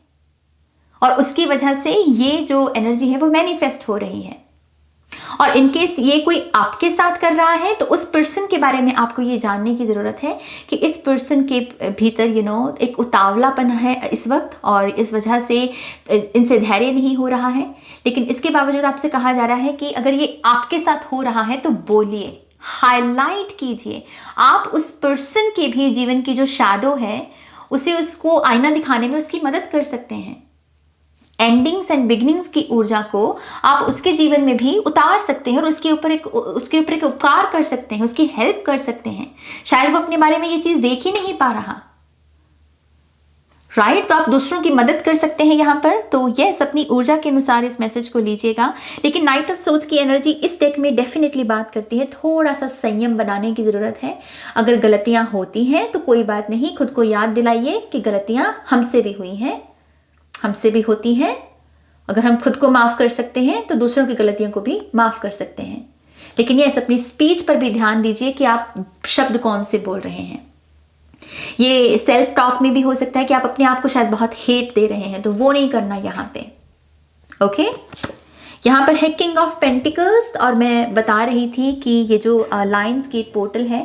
[SPEAKER 1] और उसकी वजह से ये जो एनर्जी है वो मैनिफेस्ट हो रही है। और इनकेस ये कोई आपके साथ कर रहा है तो उस पर्सन के बारे में आपको ये जानने की ज़रूरत है कि इस पर्सन के भीतर एक उतावलापन है इस वक्त, और इस वजह से इनसे धैर्य नहीं हो रहा है। लेकिन इसके बावजूद आपसे कहा जा रहा है कि अगर ये आपके साथ हो रहा है तो बोलिए, हाईलाइट कीजिए। आप उस पर्सन के भी जीवन की जो शैडो है उसको आईना दिखाने में उसकी मदद कर सकते हैं। एंडिंग्स एंड बिगिनिंग्स की ऊर्जा को आप उसके जीवन में भी उतार सकते हैं और उसके ऊपर एक उपकार कर सकते हैं, उसकी हेल्प कर सकते हैं। शायद वो अपने बारे में ये चीज देख ही नहीं पा रहा, राइट? तो आप दूसरों की मदद कर सकते हैं यहाँ पर। तो यस, अपनी ऊर्जा के अनुसार इस मैसेज को लीजिएगा। लेकिन नाइट ऑफ सोर्ड्स की एनर्जी इस डेक में डेफिनेटली बात करती है थोड़ा सा संयम बनाने की जरूरत है। अगर गलतियां होती हैं तो कोई बात नहीं, खुद को याद दिलाइए कि गलतियां हमसे भी हुई हैं, हमसे भी होती हैं। अगर हम खुद को माफ कर सकते हैं तो दूसरों की गलतियों को भी माफ कर सकते हैं। लेकिन यस, अपनी स्पीच पर भी ध्यान दीजिए कि आप शब्द कौन से बोल रहे हैं। ये सेल्फ टॉक में भी हो सकता है कि आप अपने आप को शायद बहुत हेट दे रहे हैं, तो वो नहीं करना यहाँ पे। ओके, यहाँ पर है किंग ऑफ पेंटिकल्स, और मैं बता रही थी कि ये जो लायंस गेट पोर्टल है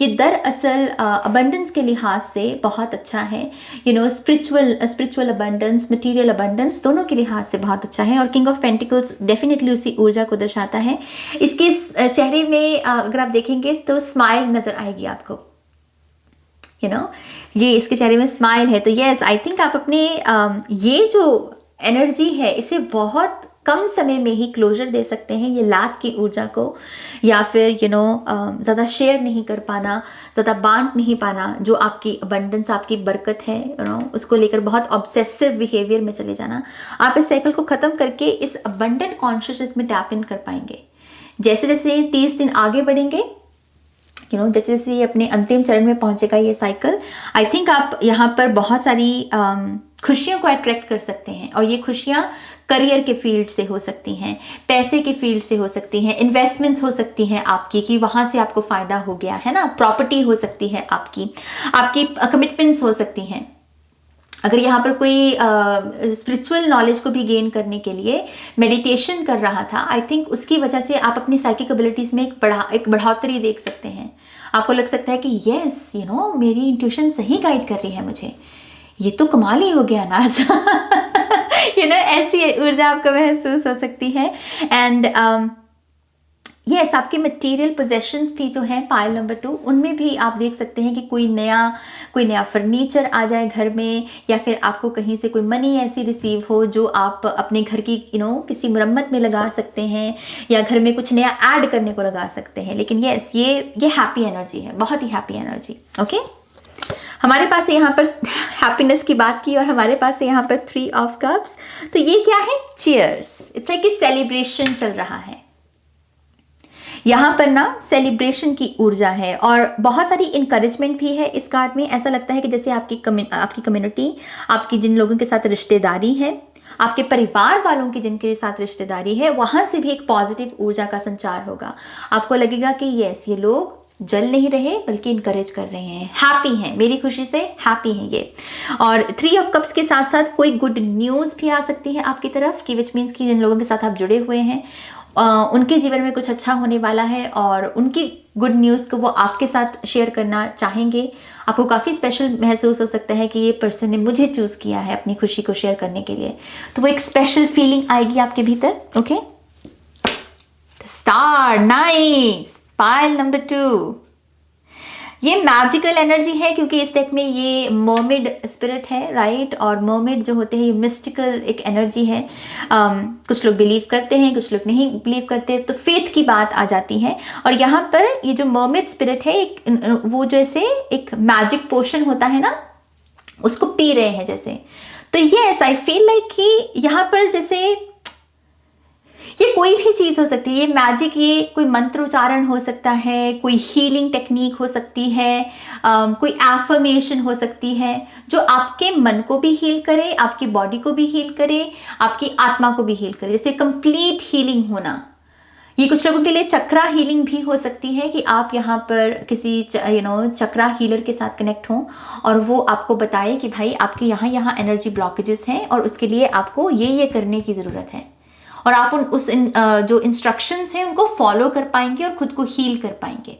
[SPEAKER 1] ये दरअसल अबंडेंस के लिहाज से बहुत अच्छा है। स्पिरिचुअल अबंडेंस, मटेरियल अबंडेंस, दोनों के लिहाज से बहुत अच्छा है। और किंग ऑफ पेंटिकल्स डेफिनेटली उसी ऊर्जा को दर्शाता है। इसके चेहरे में अगर आप देखेंगे तो स्माइल नजर आएगी आपको। ये इसके चेहरे में स्माइल है। तो यस, आई थिंक आप अपने ये जो एनर्जी है इसे बहुत कम समय में ही क्लोजर दे सकते हैं, ये लैक की ऊर्जा को, या फिर ज़्यादा शेयर नहीं कर पाना, ज़्यादा बांट नहीं पाना, जो आपकी अबंडेंस, आपकी बरकत है, उसको लेकर बहुत ऑब्सेसिव बिहेवियर में चले जाना। आप इस साइकिल को ख़त्म करके इस अबंडेंट कॉन्शियसनेस में टैप इन कर पाएंगे। जैसे जैसे 30 दिन आगे बढ़ेंगे, जैसे जैसे ये अपने अंतिम चरण में पहुंचेगा ये साइकिल, आई थिंक आप यहाँ पर बहुत सारी खुशियों को अट्रैक्ट कर सकते हैं। और ये खुशियाँ करियर के फील्ड से हो सकती हैं, पैसे के फील्ड से हो सकती हैं, इन्वेस्टमेंट्स हो सकती हैं आपकी, कि वहाँ से आपको फ़ायदा हो गया है ना, प्रॉपर्टी हो सकती है आपकी कमिटमेंट्स हो सकती हैं। अगर यहाँ पर कोई स्पिरिचुअल नॉलेज को भी गेन करने के लिए मेडिटेशन कर रहा था, आई थिंक उसकी वजह से आप अपनी साइकिक एबिलिटीज़ में एक बढ़ोतरी देख सकते हैं। आपको लग सकता है कि यस, मेरी इंट्यूशन सही गाइड कर रही है मुझे, ये तो कमाल ही हो गया ना। ऐसी ऊर्जा आपको महसूस हो सकती है। एंड यस, आपके मटेरियल पोजेशंस भी जो हैं पाइल नंबर 2, उनमें भी आप देख सकते हैं कि कोई नया फर्नीचर आ जाए घर में, या फिर आपको कहीं से कोई मनी ऐसी रिसीव हो जो आप अपने घर की किसी मुरम्मत में लगा सकते हैं, या घर में कुछ नया ऐड करने को लगा सकते हैं। लेकिन यस, ये हैप्पी एनर्जी है, बहुत ही हैप्पी एनर्जी। ओके, हमारे पास यहाँ पर हैप्पीनेस की बात की और हमारे पास यहाँ पर 3 ऑफ कप्स। तो ये क्या है? चीयर्स। इट्स लाइक कि सेलिब्रेशन चल रहा है यहाँ पर ना, सेलिब्रेशन की ऊर्जा है और बहुत सारी इंकरेजमेंट भी है इस कार्ड में। ऐसा लगता है कि जैसे आपकी कम्युनिटी, आपकी जिन लोगों के साथ रिश्तेदारी है, आपके परिवार वालों की जिनके साथ रिश्तेदारी है, वहां से भी एक पॉजिटिव ऊर्जा का संचार होगा। आपको लगेगा कि यस, ये लोग जल नहीं रहे बल्कि इनकरेज कर रहे हैं, हैप्पी हैं, मेरी खुशी से हैप्पी हैं ये। और 3 ऑफ कप्स के साथ साथ कोई गुड न्यूज़ भी आ सकती है आपकी तरफ, कि विच मीन्स कि जिन लोगों के साथ आप जुड़े हुए हैं उनके जीवन में कुछ अच्छा होने वाला है और उनकी गुड न्यूज़ को वो आपके साथ शेयर करना चाहेंगे। आपको काफ़ी स्पेशल महसूस हो सकता है कि ये पर्सन ने मुझे चूज़ किया है अपनी खुशी को शेयर करने के लिए, तो वो एक स्पेशल फीलिंग आएगी आपके भीतर। Okay, star, nice. Pile number 2, ये मैजिकल एनर्जी है क्योंकि इस डेक में ये मर्मेड स्पिरिट है, राइट। और मर्मेड जो होते हैं ये मिस्टिकल एक एनर्जी है। कुछ लोग बिलीव करते हैं, कुछ लोग नहीं बिलीव करते, तो फेथ की बात आ जाती है। और यहाँ पर ये जो मर्मेड स्पिरिट है, वो जैसे एक मैजिक पोशन होता है ना, उसको पी रहे हैं जैसे। तो यस, आई फील लाइक कि यहाँ पर जैसे ये कोई भी चीज़ हो सकती है, ये मैजिक, ये कोई मंत्र उच्चारण हो सकता है, कोई हीलिंग टेक्निक हो सकती है, कोई एफर्मेशन हो सकती है जो आपके मन को भी हील करे, आपकी बॉडी को भी हील करे, आपकी आत्मा को भी हील करे, जैसे कंप्लीट हीलिंग होना। ये कुछ लोगों के लिए चक्रा हीलिंग भी हो सकती है कि आप यहाँ पर किसी चक्रा हीलर के साथ कनेक्ट हों और वो आपको बताए कि भाई आपके यहाँ एनर्जी ब्लॉकेजेस हैं और उसके लिए आपको ये करने की ज़रूरत है, और आप जो इंस्ट्रक्शंस हैं उनको फॉलो कर पाएंगे और खुद को हील कर पाएंगे।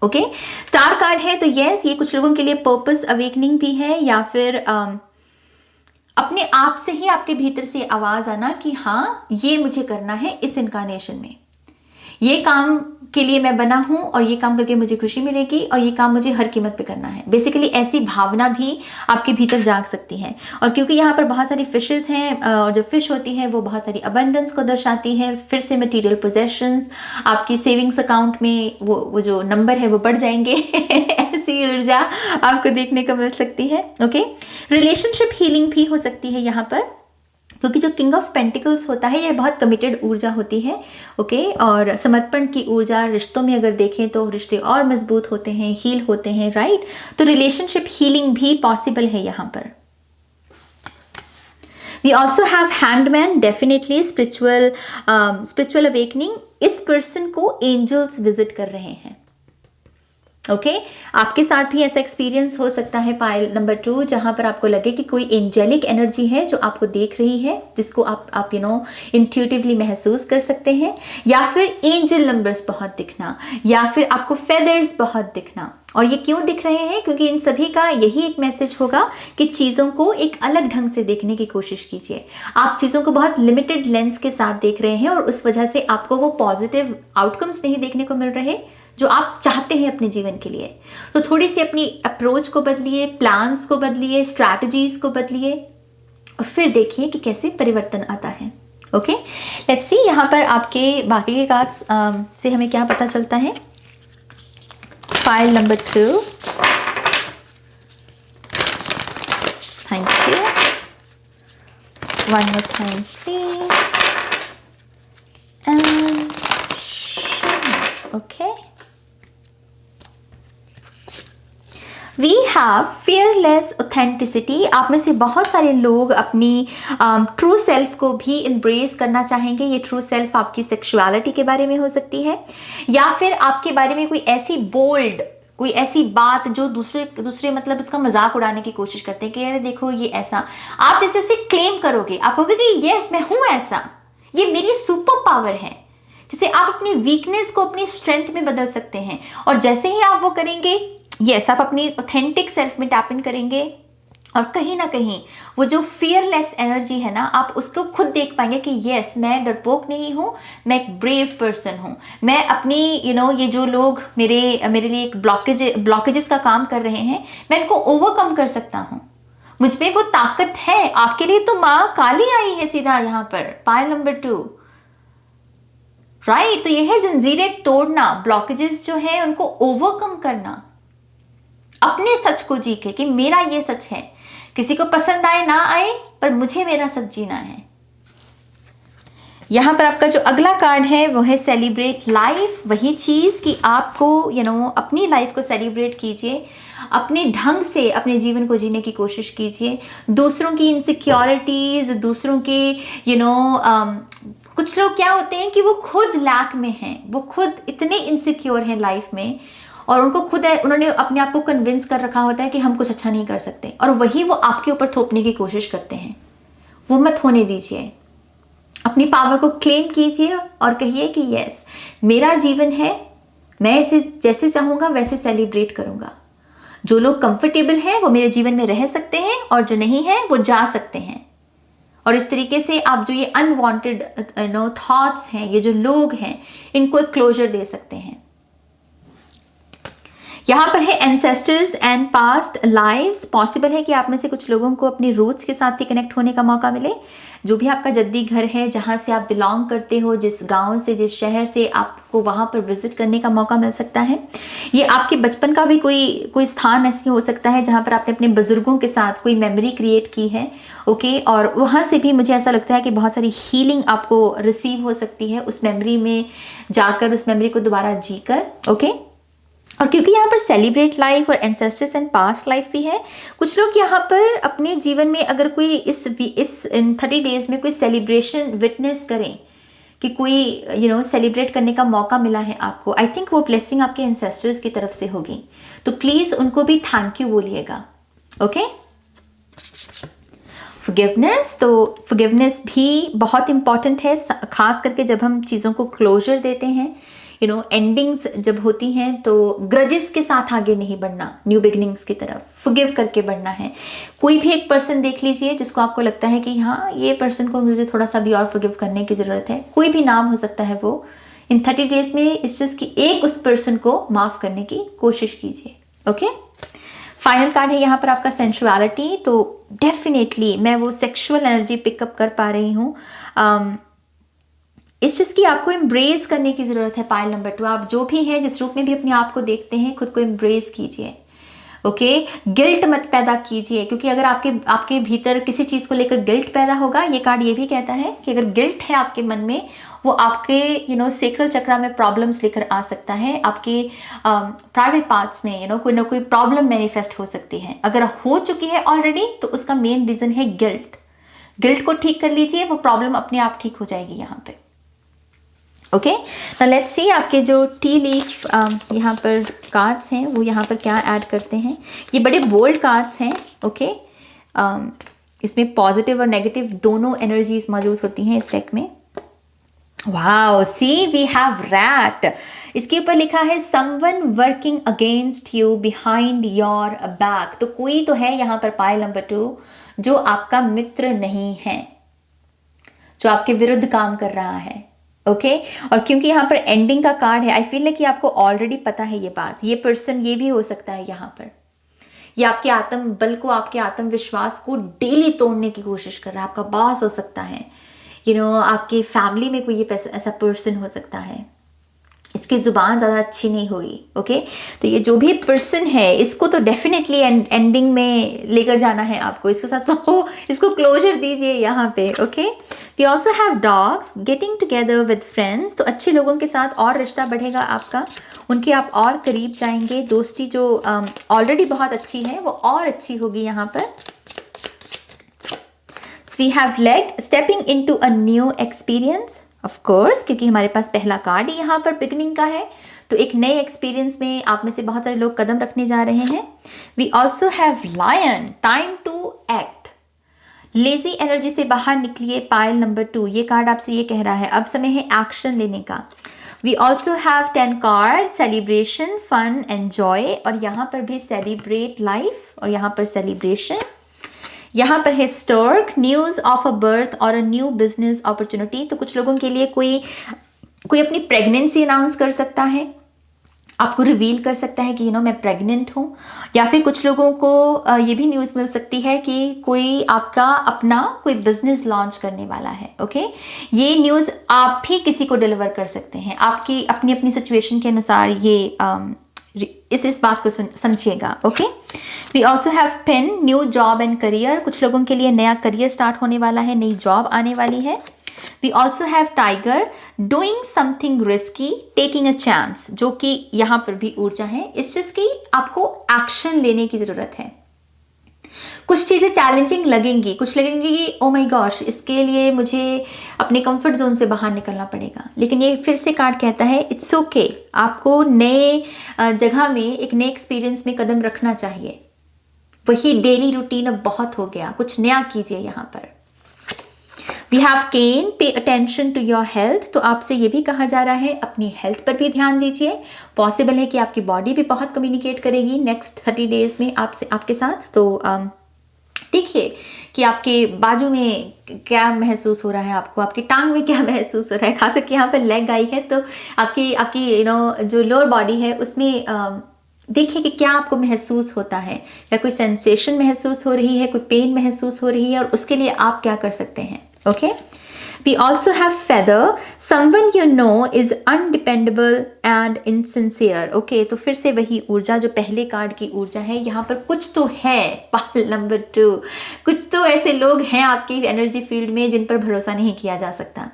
[SPEAKER 1] ओके, स्टार कार्ड है तो यस, ये कुछ लोगों के लिए पर्पस अवेकनिंग भी है, या फिर अपने आप से ही आपके भीतर से आवाज आना कि हाँ, ये मुझे करना है इस इनकारनेशन में, ये काम के लिए मैं बना हूं और ये काम करके मुझे खुशी मिलेगी और ये काम मुझे हर कीमत पे करना है। बेसिकली ऐसी भावना भी आपके भीतर जाग सकती है। और क्योंकि यहाँ पर बहुत सारी फिशेस हैं और जो फिश होती है वो बहुत सारी अबंडेंस को दर्शाती है, फिर से मटेरियल पोजेशंस, आपकी सेविंग्स अकाउंट में वो जो नंबर है वो बढ़ जाएंगे ऐसी ऊर्जा आपको देखने को मिल सकती है। ओके, रिलेशनशिप हीलिंग भी हो सकती है यहाँ पर, क्योंकि जो किंग ऑफ पेंटिकल्स होता है ये बहुत कमिटेड ऊर्जा होती है। ओके, और समर्पण की ऊर्जा, रिश्तों में अगर देखें तो रिश्ते और मजबूत होते हैं, हील होते हैं, राइट। तो रिलेशनशिप हीलिंग भी पॉसिबल है यहाँ पर। We also have hangman, definitely spiritual awakening. इस पर्सन को एंजल्स विजिट कर रहे हैं। ओके, आपके साथ भी ऐसा एक्सपीरियंस हो सकता है पाइल नंबर 2, जहां पर आपको लगे कि कोई एंजेलिक एनर्जी है जो आपको देख रही है, जिसको आप इंट्यूटिवली महसूस कर सकते हैं, या फिर एंजल नंबर्स बहुत दिखना, या फिर आपको फेदर्स बहुत दिखना। और ये क्यों दिख रहे हैं? क्योंकि इन सभी का यही एक मैसेज होगा कि चीज़ों को एक अलग ढंग से देखने की कोशिश कीजिए। आप चीज़ों को बहुत लिमिटेड लेंस के साथ देख रहे हैं और उस वजह से आपको वो पॉजिटिव आउटकम्स नहीं देखने को मिल रहे जो आप चाहते हैं अपने जीवन के लिए। तो थोड़ी सी अपनी अप्रोच को बदलिए, प्लान्स को बदलिए, स्ट्रैटेजीज को बदलिए और फिर देखिए कि कैसे परिवर्तन आता है। ओके, लेट्स सी यहाँ पर आपके बाकी के कार्ड्स से हमें क्या पता चलता है। File number 2, thank you, one more time please, and okay, we have fearless authenticity. आप में से बहुत सारे लोग अपनी ट्रू सेल्फ को भी एम्ब्रेस करना चाहेंगे। ये ट्रू सेल्फ आपकी सेक्सुअलिटी के बारे में हो सकती है, या फिर आपके बारे में कोई ऐसी बोल्ड, कोई ऐसी बात जो दूसरे मतलब उसका मजाक उड़ाने की कोशिश करते हैं कि अरे देखो ये ऐसा, आप जैसे उसे क्लेम करोगे, आप कहोगे कि यस मैं हूं ऐसा, ये मेरी सुपर पावर है। जैसे आप अपनी वीकनेस को अपनी स्ट्रेंथ में बदल सकते हैं, और जैसे ही आप वो करेंगे, यस आप अपनी ऑथेंटिक सेल्फ में टैप इन करेंगे और कहीं ना कहीं वो जो फियरलेस एनर्जी है ना, आप उसको खुद देख पाएंगे कि यस मैं डरपोक नहीं हूँ, मैं एक ब्रेव पर्सन हूँ। मैं अपनी ये जो लोग मेरे लिए एक ब्लॉकेजेस का काम कर रहे हैं, मैं इनको ओवरकम कर सकता हूँ। मुझ में वो ताकत है। आपके लिए तो माँ काली आई है सीधा यहाँ पर, पाइल नंबर 2, राइट। तो ये है जंजीरें तोड़ना, ब्लॉकेजेस जो है उनको ओवरकम करना। अपने सच को जी के कि मेरा ये सच है, किसी को पसंद आए ना आए पर मुझे मेरा सच जीना है। यहाँ पर आपका जो अगला कार्ड है वो है सेलिब्रेट लाइफ। वही चीज़ कि आपको अपनी लाइफ को सेलिब्रेट कीजिए, अपने ढंग से अपने जीवन को जीने की कोशिश कीजिए। दूसरों की इनसिक्योरिटीज़, दूसरों के कुछ लोग क्या होते हैं कि वो खुद लैक में हैं, वो खुद इतने इनसिक्योर हैं लाइफ में, और उनको खुद उन्होंने अपने आप को कन्विंस कर रखा होता है कि हम कुछ अच्छा नहीं कर सकते, और वही वो आपके ऊपर थोपने की कोशिश करते हैं। वो मत होने दीजिए। अपनी पावर को क्लेम कीजिए और कहिए कि यस, मेरा जीवन है, मैं इसे जैसे चाहूँगा वैसे सेलिब्रेट करूँगा। जो लोग कंफर्टेबल हैं वो मेरे जीवन में रह सकते हैं, और जो नहीं है वो जा सकते हैं। और इस तरीके से आप जो ये अनवांटेड थॉट्स हैं, ये जो लोग हैं, इनको एक क्लोजर दे सकते हैं। यहाँ पर है ancestors and past lives. Possible है कि आप में से कुछ लोगों को अपनी रूट्स के साथ भी कनेक्ट होने का मौका मिले। जो भी आपका जद्दी घर है, जहाँ से आप बिलोंग करते हो, जिस गांव से, जिस शहर से, आपको वहाँ पर विजिट करने का मौका मिल सकता है। ये आपके बचपन का भी कोई स्थान ऐसे हो सकता है जहाँ पर आपने अपने बुजुर्गों के साथ कोई मेमोरी क्रिएट की है। ओके, और वहाँ से भी मुझे ऐसा लगता है कि बहुत सारी हीलिंग आपको रिसीव हो सकती है उस मेमोरी में जाकर, उस मेमोरी को दोबारा जीकर। ओके, और क्योंकि यहाँ पर सेलिब्रेट लाइफ और एंसेस्टर्स एंड पास्ट लाइफ भी है, कुछ लोग यहाँ पर अपने जीवन में अगर कोई इस इन 30 डेज में कोई सेलिब्रेशन विटनेस करें कि कोई सेलिब्रेट करने का मौका मिला है आपको, आई थिंक वो ब्लेसिंग आपके एंसेस्टर्स की तरफ से होगी। तो प्लीज़ उनको भी थैंक यू बोलिएगा। ओके, फॉरगिवनेस, तो फॉरगिवनेस भी बहुत इंपॉर्टेंट है, खास करके जब हम चीज़ों को क्लोजर देते हैं। एंडिंग्स जब होती हैं तो ग्रजेस के साथ आगे नहीं बढ़ना, न्यू बिगिनिंग्स की तरफ फॉरगिव करके बढ़ना है। कोई भी एक पर्सन देख लीजिए जिसको आपको लगता है कि हाँ, ये पर्सन को मुझे थोड़ा सा भी और फॉरगिव करने की ज़रूरत है। कोई भी नाम हो सकता है वो। इन 30 डेज में इस चीज़ की एक उस पर्सन को माफ़ करने की कोशिश कीजिए। ओके, फाइनल कार्ड है यहाँ पर आपका सेंशुअलिटी। तो डेफिनेटली मैं वो सेक्सुअल एनर्जी पिकअप कर पा रही हूँ। इस चीज़ की आपको एम्ब्रेस करने की ज़रूरत है। पाइल नंबर 2, आप जो भी हैं, जिस रूप में भी अपने आप को देखते हैं, खुद को एम्ब्रेस कीजिए। ओके, गिल्ट मत पैदा कीजिए, क्योंकि अगर आपके भीतर किसी चीज़ को लेकर गिल्ट पैदा होगा, ये कार्ड ये भी कहता है कि अगर गिल्ट है आपके मन में, वो आपके सेक्रल चक्रा में प्रॉब्लम्स लेकर आ सकता है। आपके प्राइवेट पार्ट्स में कोई ना कोई प्रॉब्लम मैनिफेस्ट हो सकती है। अगर हो चुकी है ऑलरेडी तो उसका मेन रीज़न है गिल्ट। गिल्ट को ठीक कर लीजिए, वो प्रॉब्लम अपने आप ठीक हो जाएगी यहाँ पे। ओके, ना लेट्स सी आपके जो टी लीफ यहाँ पर कार्ड्स हैं वो यहाँ पर क्या ऐड करते हैं। ये बड़े बोल्ड कार्ड्स हैं। ओके, इसमें पॉजिटिव और नेगेटिव दोनों एनर्जीज मौजूद होती हैं इस डेक में। Wow, see we have rat. इसके ऊपर लिखा है someone working against you behind your back. तो कोई तो है यहाँ पर पाइल नंबर 2 जो आपका मित्र नहीं है, जो आपके विरुद्ध काम कर रहा है। ओके, और क्योंकि यहाँ पर एंडिंग का कार्ड है, आई फील है कि आपको ऑलरेडी पता है ये बात। ये पर्सन ये भी हो सकता है यहाँ पर, ये आपके आत्मबल को, आपके आत्मविश्वास को डेली तोड़ने की कोशिश कर रहा है। आपका बॉस हो सकता है, आपकी फैमिली में कोई ऐसा पर्सन हो सकता है। इसकी ज़ुबान ज़्यादा अच्छी नहीं होगी। ओके, तो ये जो भी पर्सन है, इसको तो डेफिनेटली एंडिंग में लेकर जाना है आपको। इसके साथ तो इसको क्लोजर दीजिए यहाँ पे। Okay, we also have dogs getting together with friends. तो अच्छे लोगों के साथ और रिश्ता बढ़ेगा आपका, उनके आप और करीब जाएंगे। दोस्ती जो ऑलरेडी बहुत अच्छी है वो और अच्छी होगी यहाँ पर। We have leg stepping into a new experience. Of course, क्योंकि हमारे पास पहला कार्ड ही यहाँ पर बिगनिंग का है, तो एक नए एक्सपीरियंस में आप में से बहुत सारे लोग कदम रखने जा रहे हैं। We also have lion, time to act. Lazy energy से बाहर निकलिए, पाइल नंबर 2। ये कार्ड आपसे ये कह रहा है अब समय है एक्शन लेने का। We also have 10 card, celebration, fun, enjoy, और यहाँ पर भी सेलिब्रेट लाइफ, और यहाँ पर सेलिब्रेशन। यहाँ पर है stork, news of a birth और अ न्यू बिजनेस अपॉर्चुनिटी। तो कुछ लोगों के लिए कोई अपनी प्रेगनेंसी अनाउंस कर सकता है, आपको रिवील कर सकता है कि मैं प्रेग्नेंट हूँ। या फिर कुछ लोगों को ये भी न्यूज़ मिल सकती है कि कोई आपका अपना कोई बिजनेस लॉन्च करने वाला है। ओके, ये न्यूज़ आप भी किसी को डिलीवर कर सकते हैं, आपकी अपनी अपनी सिचुएशन के अनुसार ये इस बात को समझिएगा। Okay, we also have pen, new job and career, कुछ लोगों के लिए नया करियर स्टार्ट होने वाला है, नई जॉब आने वाली है। We also have tiger, doing something risky, taking a chance, जो कि यहाँ पर भी ऊर्जा है इस चीज की आपको एक्शन लेने की जरूरत है। कुछ चीजें चैलेंजिंग लगेंगी, कुछ लगेंगी कि ओ माय गॉश, इसके लिए मुझे अपने कंफर्ट जोन से बाहर निकलना पड़ेगा, लेकिन ये फिर से कार्ड कहता है इट्स ओके, आपको नए जगह में एक नए एक्सपीरियंस में कदम रखना चाहिए। वही डेली रूटीन अब बहुत हो गया, कुछ नया कीजिए यहाँ पर। We have cane, pay attention to your health, तो आपसे ये भी कहा जा रहा है अपनी हेल्थ पर भी ध्यान दीजिए। पॉसिबल है कि आपकी बॉडी भी बहुत कम्युनिकेट करेगी नेक्स्ट 30 डेज में आपके साथ। तो देखिए कि आपके बाजू में क्या महसूस हो रहा है, आपको आपकी टांग में क्या महसूस हो रहा है। खास करके यहाँ पर लेग आई है तो आपकी जो लोअर बॉडी है उसमें देखिए कि क्या आपको महसूस होता है, या कोई सेंसेशन महसूस हो रही है, कोई पेन महसूस हो रही है, और उसके लिए आप क्या कर सकते हैं। Okay, we also have feather, someone you know is undependable and insincere. Okay, तो फिर से वही ऊर्जा जो पहले कार्ड की ऊर्जा है, यहाँ पर कुछ तो है, पाइल नंबर 2, कुछ तो ऐसे लोग हैं आपकी एनर्जी फील्ड में जिन पर भरोसा नहीं किया जा सकता।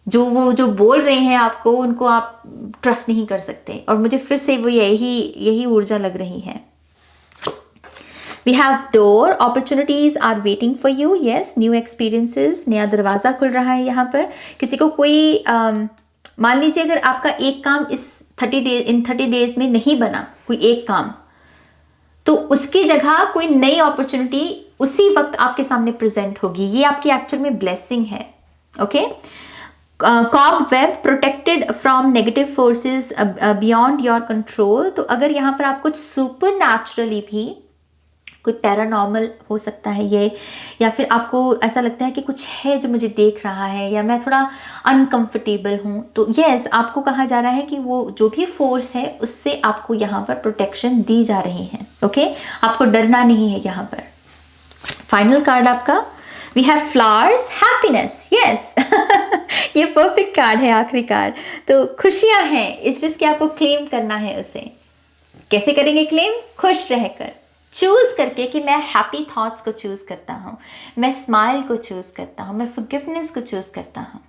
[SPEAKER 1] जो बोल रहे हैं आपको, उनको आप ट्रस्ट नहीं कर सकते, और मुझे फिर से वो यही ऊर्जा लग रही है। We have door, opportunities are waiting for you, yes, new experiences, नया दरवाजा खुल रहा है यहाँ पर। किसी को कोई मान लीजिए अगर आपका एक काम इस 30 डेज में नहीं बना, कोई एक काम, तो उसकी जगह कोई नई अपॉर्चुनिटी उसी वक्त आपके सामने प्रेजेंट होगी। ये आपकी एक्चुअल में ब्लेसिंग है। Okay, cobweb, protected from negative forces beyond your control, तो अगर यहाँ पर आप कुछ सुपर नेचुरली भी, कोई पैरानॉर्मल हो सकता है ये, या फिर आपको ऐसा लगता है कि कुछ है जो मुझे देख रहा है, या मैं थोड़ा अनकंफर्टेबल हूँ, तो यस, आपको कहा जा रहा है कि वो जो भी फोर्स है उससे आपको यहाँ पर प्रोटेक्शन दी जा रही है। ओके, आपको डरना नहीं है यहाँ पर। फाइनल कार्ड आपका, we have flowers, happiness, yes, ये परफेक्ट कार्ड है, आखिरी कार्ड। तो खुशियां हैं, इस चीज की आपको क्लेम करना है उसे। कैसे करेंगे क्लेम? खुश रहकर, चूज करके कि मैं हैप्पी थॉट्स को चूज करता हूँ, मैं स्माइल को चूज करता हूँ, मैं फॉरगिवनेस को चूज करता हूँ।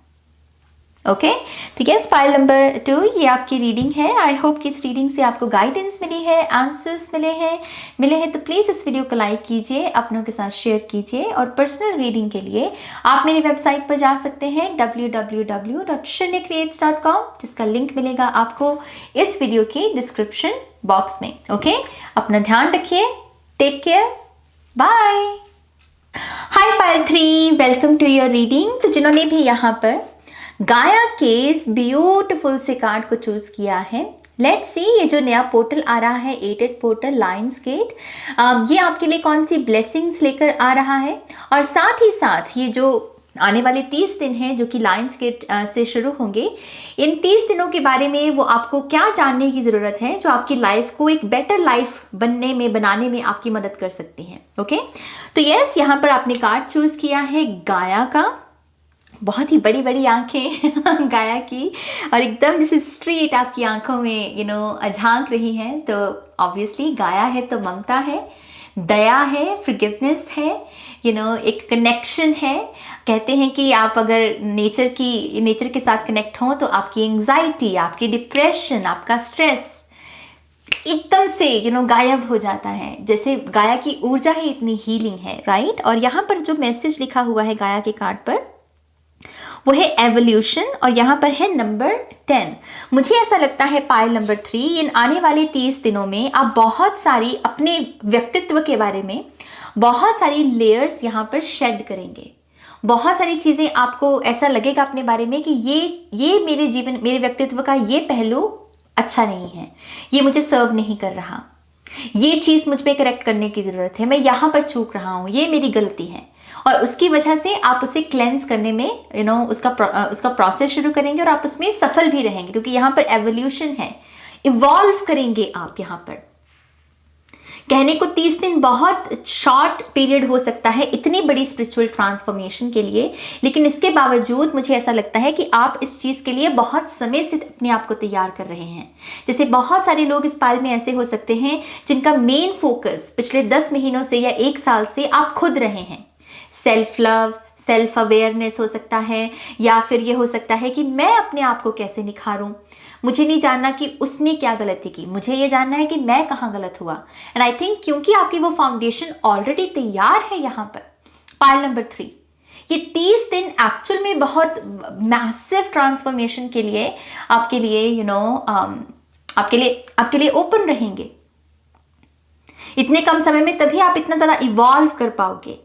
[SPEAKER 1] ओके, ठीक है, स्पाइल नंबर 2 ये आपकी रीडिंग है। आई होप कि इस रीडिंग से आपको गाइडेंस मिली है, आंसर्स मिले हैं तो प्लीज़ इस वीडियो को लाइक कीजिए, अपनों के साथ शेयर कीजिए, और पर्सनल रीडिंग के लिए आप मेरी वेबसाइट पर जा सकते हैं www.shanyacreates.com, जिसका लिंक मिलेगा आपको इस वीडियो की डिस्क्रिप्शन बॉक्स में। ओके, अपना ध्यान रखिए, take care, bye. Hi pile 3, welcome to your reading. तो जिन्होंने भी यहाँ पर गाया के इस ब्यूटिफुल से कार्ड को चूज किया है, लेट्स सी ये जो नया पोर्टल आ रहा है, 8 पोर्टल लायंस गेट, ये आपके लिए कौन सी ब्लेसिंग्स लेकर आ रहा है, और साथ ही साथ ये जो आने वाले 30 दिन हैं जो कि लायंस गेट से शुरू होंगे, इन 30 दिनों के बारे में वो आपको क्या जानने की ज़रूरत है जो आपकी लाइफ को एक बेटर लाइफ बनाने में आपकी मदद कर सकती है। ओके, तो यस, यहाँ पर आपने कार्ड चूज किया है गाया का। बहुत ही बड़ी बड़ी आंखें गाया की, और एकदम जैसे स्ट्रीट आपकी आंखों में झांक रही हैं। तो ऑब्वियसली गाया है तो ममता है, दया है, फॉरगिवनेस है, एक कनेक्शन है। कहते हैं कि आप अगर नेचर के साथ कनेक्ट हो तो आपकी एंजाइटी, आपकी डिप्रेशन, आपका स्ट्रेस एकदम से गायब हो जाता है। जैसे गाया की ऊर्जा ही इतनी हीलिंग है, राइट। और यहाँ पर जो मैसेज लिखा हुआ है गाया के कार्ड पर, वो है एवोल्यूशन, और यहाँ पर है नंबर 10। मुझे ऐसा लगता है पाइल नंबर 3, इन आने वाले 30 दिनों में आप बहुत सारी अपने व्यक्तित्व के बारे में बहुत सारी लेयर्स यहाँ पर शेड करेंगे। बहुत सारी चीज़ें आपको ऐसा लगेगा अपने बारे में कि ये मेरे व्यक्तित्व का ये पहलू अच्छा नहीं है, ये मुझे सर्व नहीं कर रहा, ये चीज़ मुझ पे करेक्ट करने की ज़रूरत है, मैं यहाँ पर चूक रहा हूँ, ये मेरी गलती है। और उसकी वजह से आप उसे क्लेंस करने में उसका प्रोसेस शुरू करेंगे, और आप उसमें सफल भी रहेंगे, क्योंकि यहाँ पर एवोल्यूशन है, इवॉल्व करेंगे आप यहाँ पर। कहने को 30 दिन बहुत शॉर्ट पीरियड हो सकता है इतनी बड़ी स्पिरिचुअल ट्रांसफॉर्मेशन के लिए, लेकिन इसके बावजूद मुझे ऐसा लगता है कि आप इस चीज़ के लिए बहुत समय से अपने आप को तैयार कर रहे हैं। जैसे बहुत सारे लोग इस पाल में ऐसे हो सकते हैं जिनका मेन फोकस पिछले 10 महीनों से या 1 साल से आप खुद रहे हैं। सेल्फ लव, सेल्फ अवेयरनेस हो सकता है, या फिर ये हो सकता है कि मैं अपने आप को कैसे निखारूं। मुझे नहीं जानना कि उसने क्या गलती की, मुझे ये जानना है कि मैं कहाँ गलत हुआ। एंड आई थिंक क्योंकि आपकी वो फाउंडेशन ऑलरेडी तैयार है यहाँ पर पायल नंबर 3, ये 30 दिन एक्चुअल में बहुत मैसिव ट्रांसफॉर्मेशन के लिए आपके लिए आपके लिए ओपन रहेंगे। इतने कम समय में तभी आप इतना ज़्यादा इवॉल्व कर पाओगे।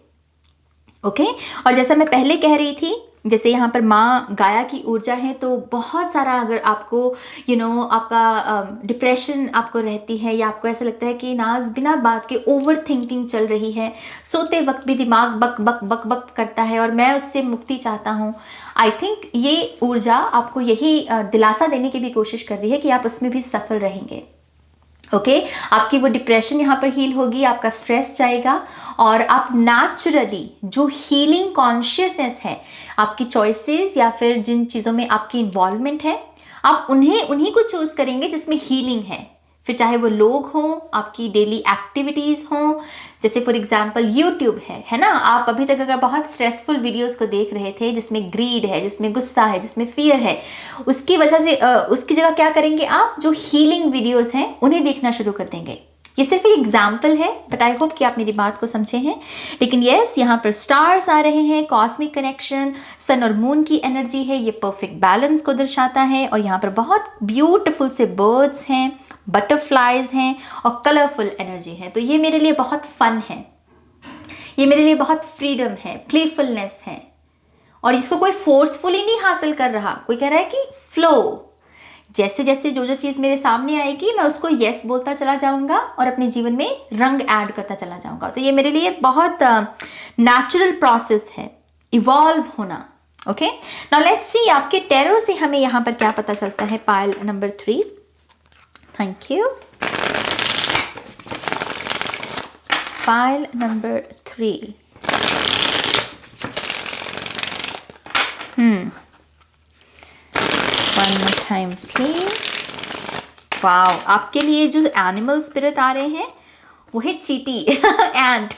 [SPEAKER 1] ओके और जैसा मैं पहले कह रही थी, जैसे यहाँ पर माँ गाया की ऊर्जा है, तो बहुत सारा अगर आपको आपका डिप्रेशन आपको रहती है, या आपको ऐसा लगता है कि नाज बिना बात के ओवर थिंकिंग चल रही है, सोते वक्त भी दिमाग बक बक बक बक करता है और मैं उससे मुक्ति चाहता हूँ, आई थिंक ये ऊर्जा आपको यही दिलासा देने की भी कोशिश कर रही है कि आप उसमें भी सफल रहेंगे। ओके आपकी वो डिप्रेशन यहाँ पर हील होगी, आपका स्ट्रेस जाएगा और आप नेचुरली जो हीलिंग कॉन्शियसनेस है, आपकी चॉइसेस या फिर जिन चीज़ों में आपकी इन्वॉल्वमेंट है, आप उन्हीं को चूज करेंगे जिसमें हीलिंग है। फिर चाहे वो लोग हों, आपकी डेली एक्टिविटीज़ हों, जैसे फॉर एग्जांपल यूट्यूब है ना। आप अभी तक अगर बहुत स्ट्रेसफुल वीडियोस को देख रहे थे जिसमें ग्रीड है, जिसमें गुस्सा है, जिसमें फियर है, उसकी वजह से उसकी जगह क्या करेंगे आप, जो हीलिंग वीडियोस हैं उन्हें देखना शुरू कर देंगे। ये सिर्फ एक एग्जाम्पल है, बट आई होप कि आप मेरी बात को समझे हैं। लेकिन यस, यहाँ पर स्टार्स आ रहे हैं, कॉस्मिक कनेक्शन, सन और मून की एनर्जी है, ये परफेक्ट बैलेंस को दर्शाता है। और यहाँ पर बहुत ब्यूटिफुल से बर्ड्स हैं, बटरफ्लाइज हैं और कलरफुल एनर्जी है। तो ये मेरे लिए बहुत फन है, ये मेरे लिए बहुत फ्रीडम है, प्लेफुलनेस है। और इसको कोई फोर्सफुली नहीं हासिल कर रहा, कोई कह रहा है कि फ्लो, जैसे जैसे जो चीज़ मेरे सामने आएगी मैं उसको यस बोलता चला जाऊंगा और अपने जीवन में रंग ऐड करता चला जाऊंगा। तो ये मेरे लिए बहुत नेचुरल प्रोसेस है, इवॉल्व होना। ओके नाउ लेट्स सी आपके टैरो से हमें यहाँ पर क्या पता चलता है। Pile number 3, thank you. Payal number 3, one more time please. Wow, आपके लिए जो एनिमल स्पिरिट आ रहे हैं वो है चीटी एंट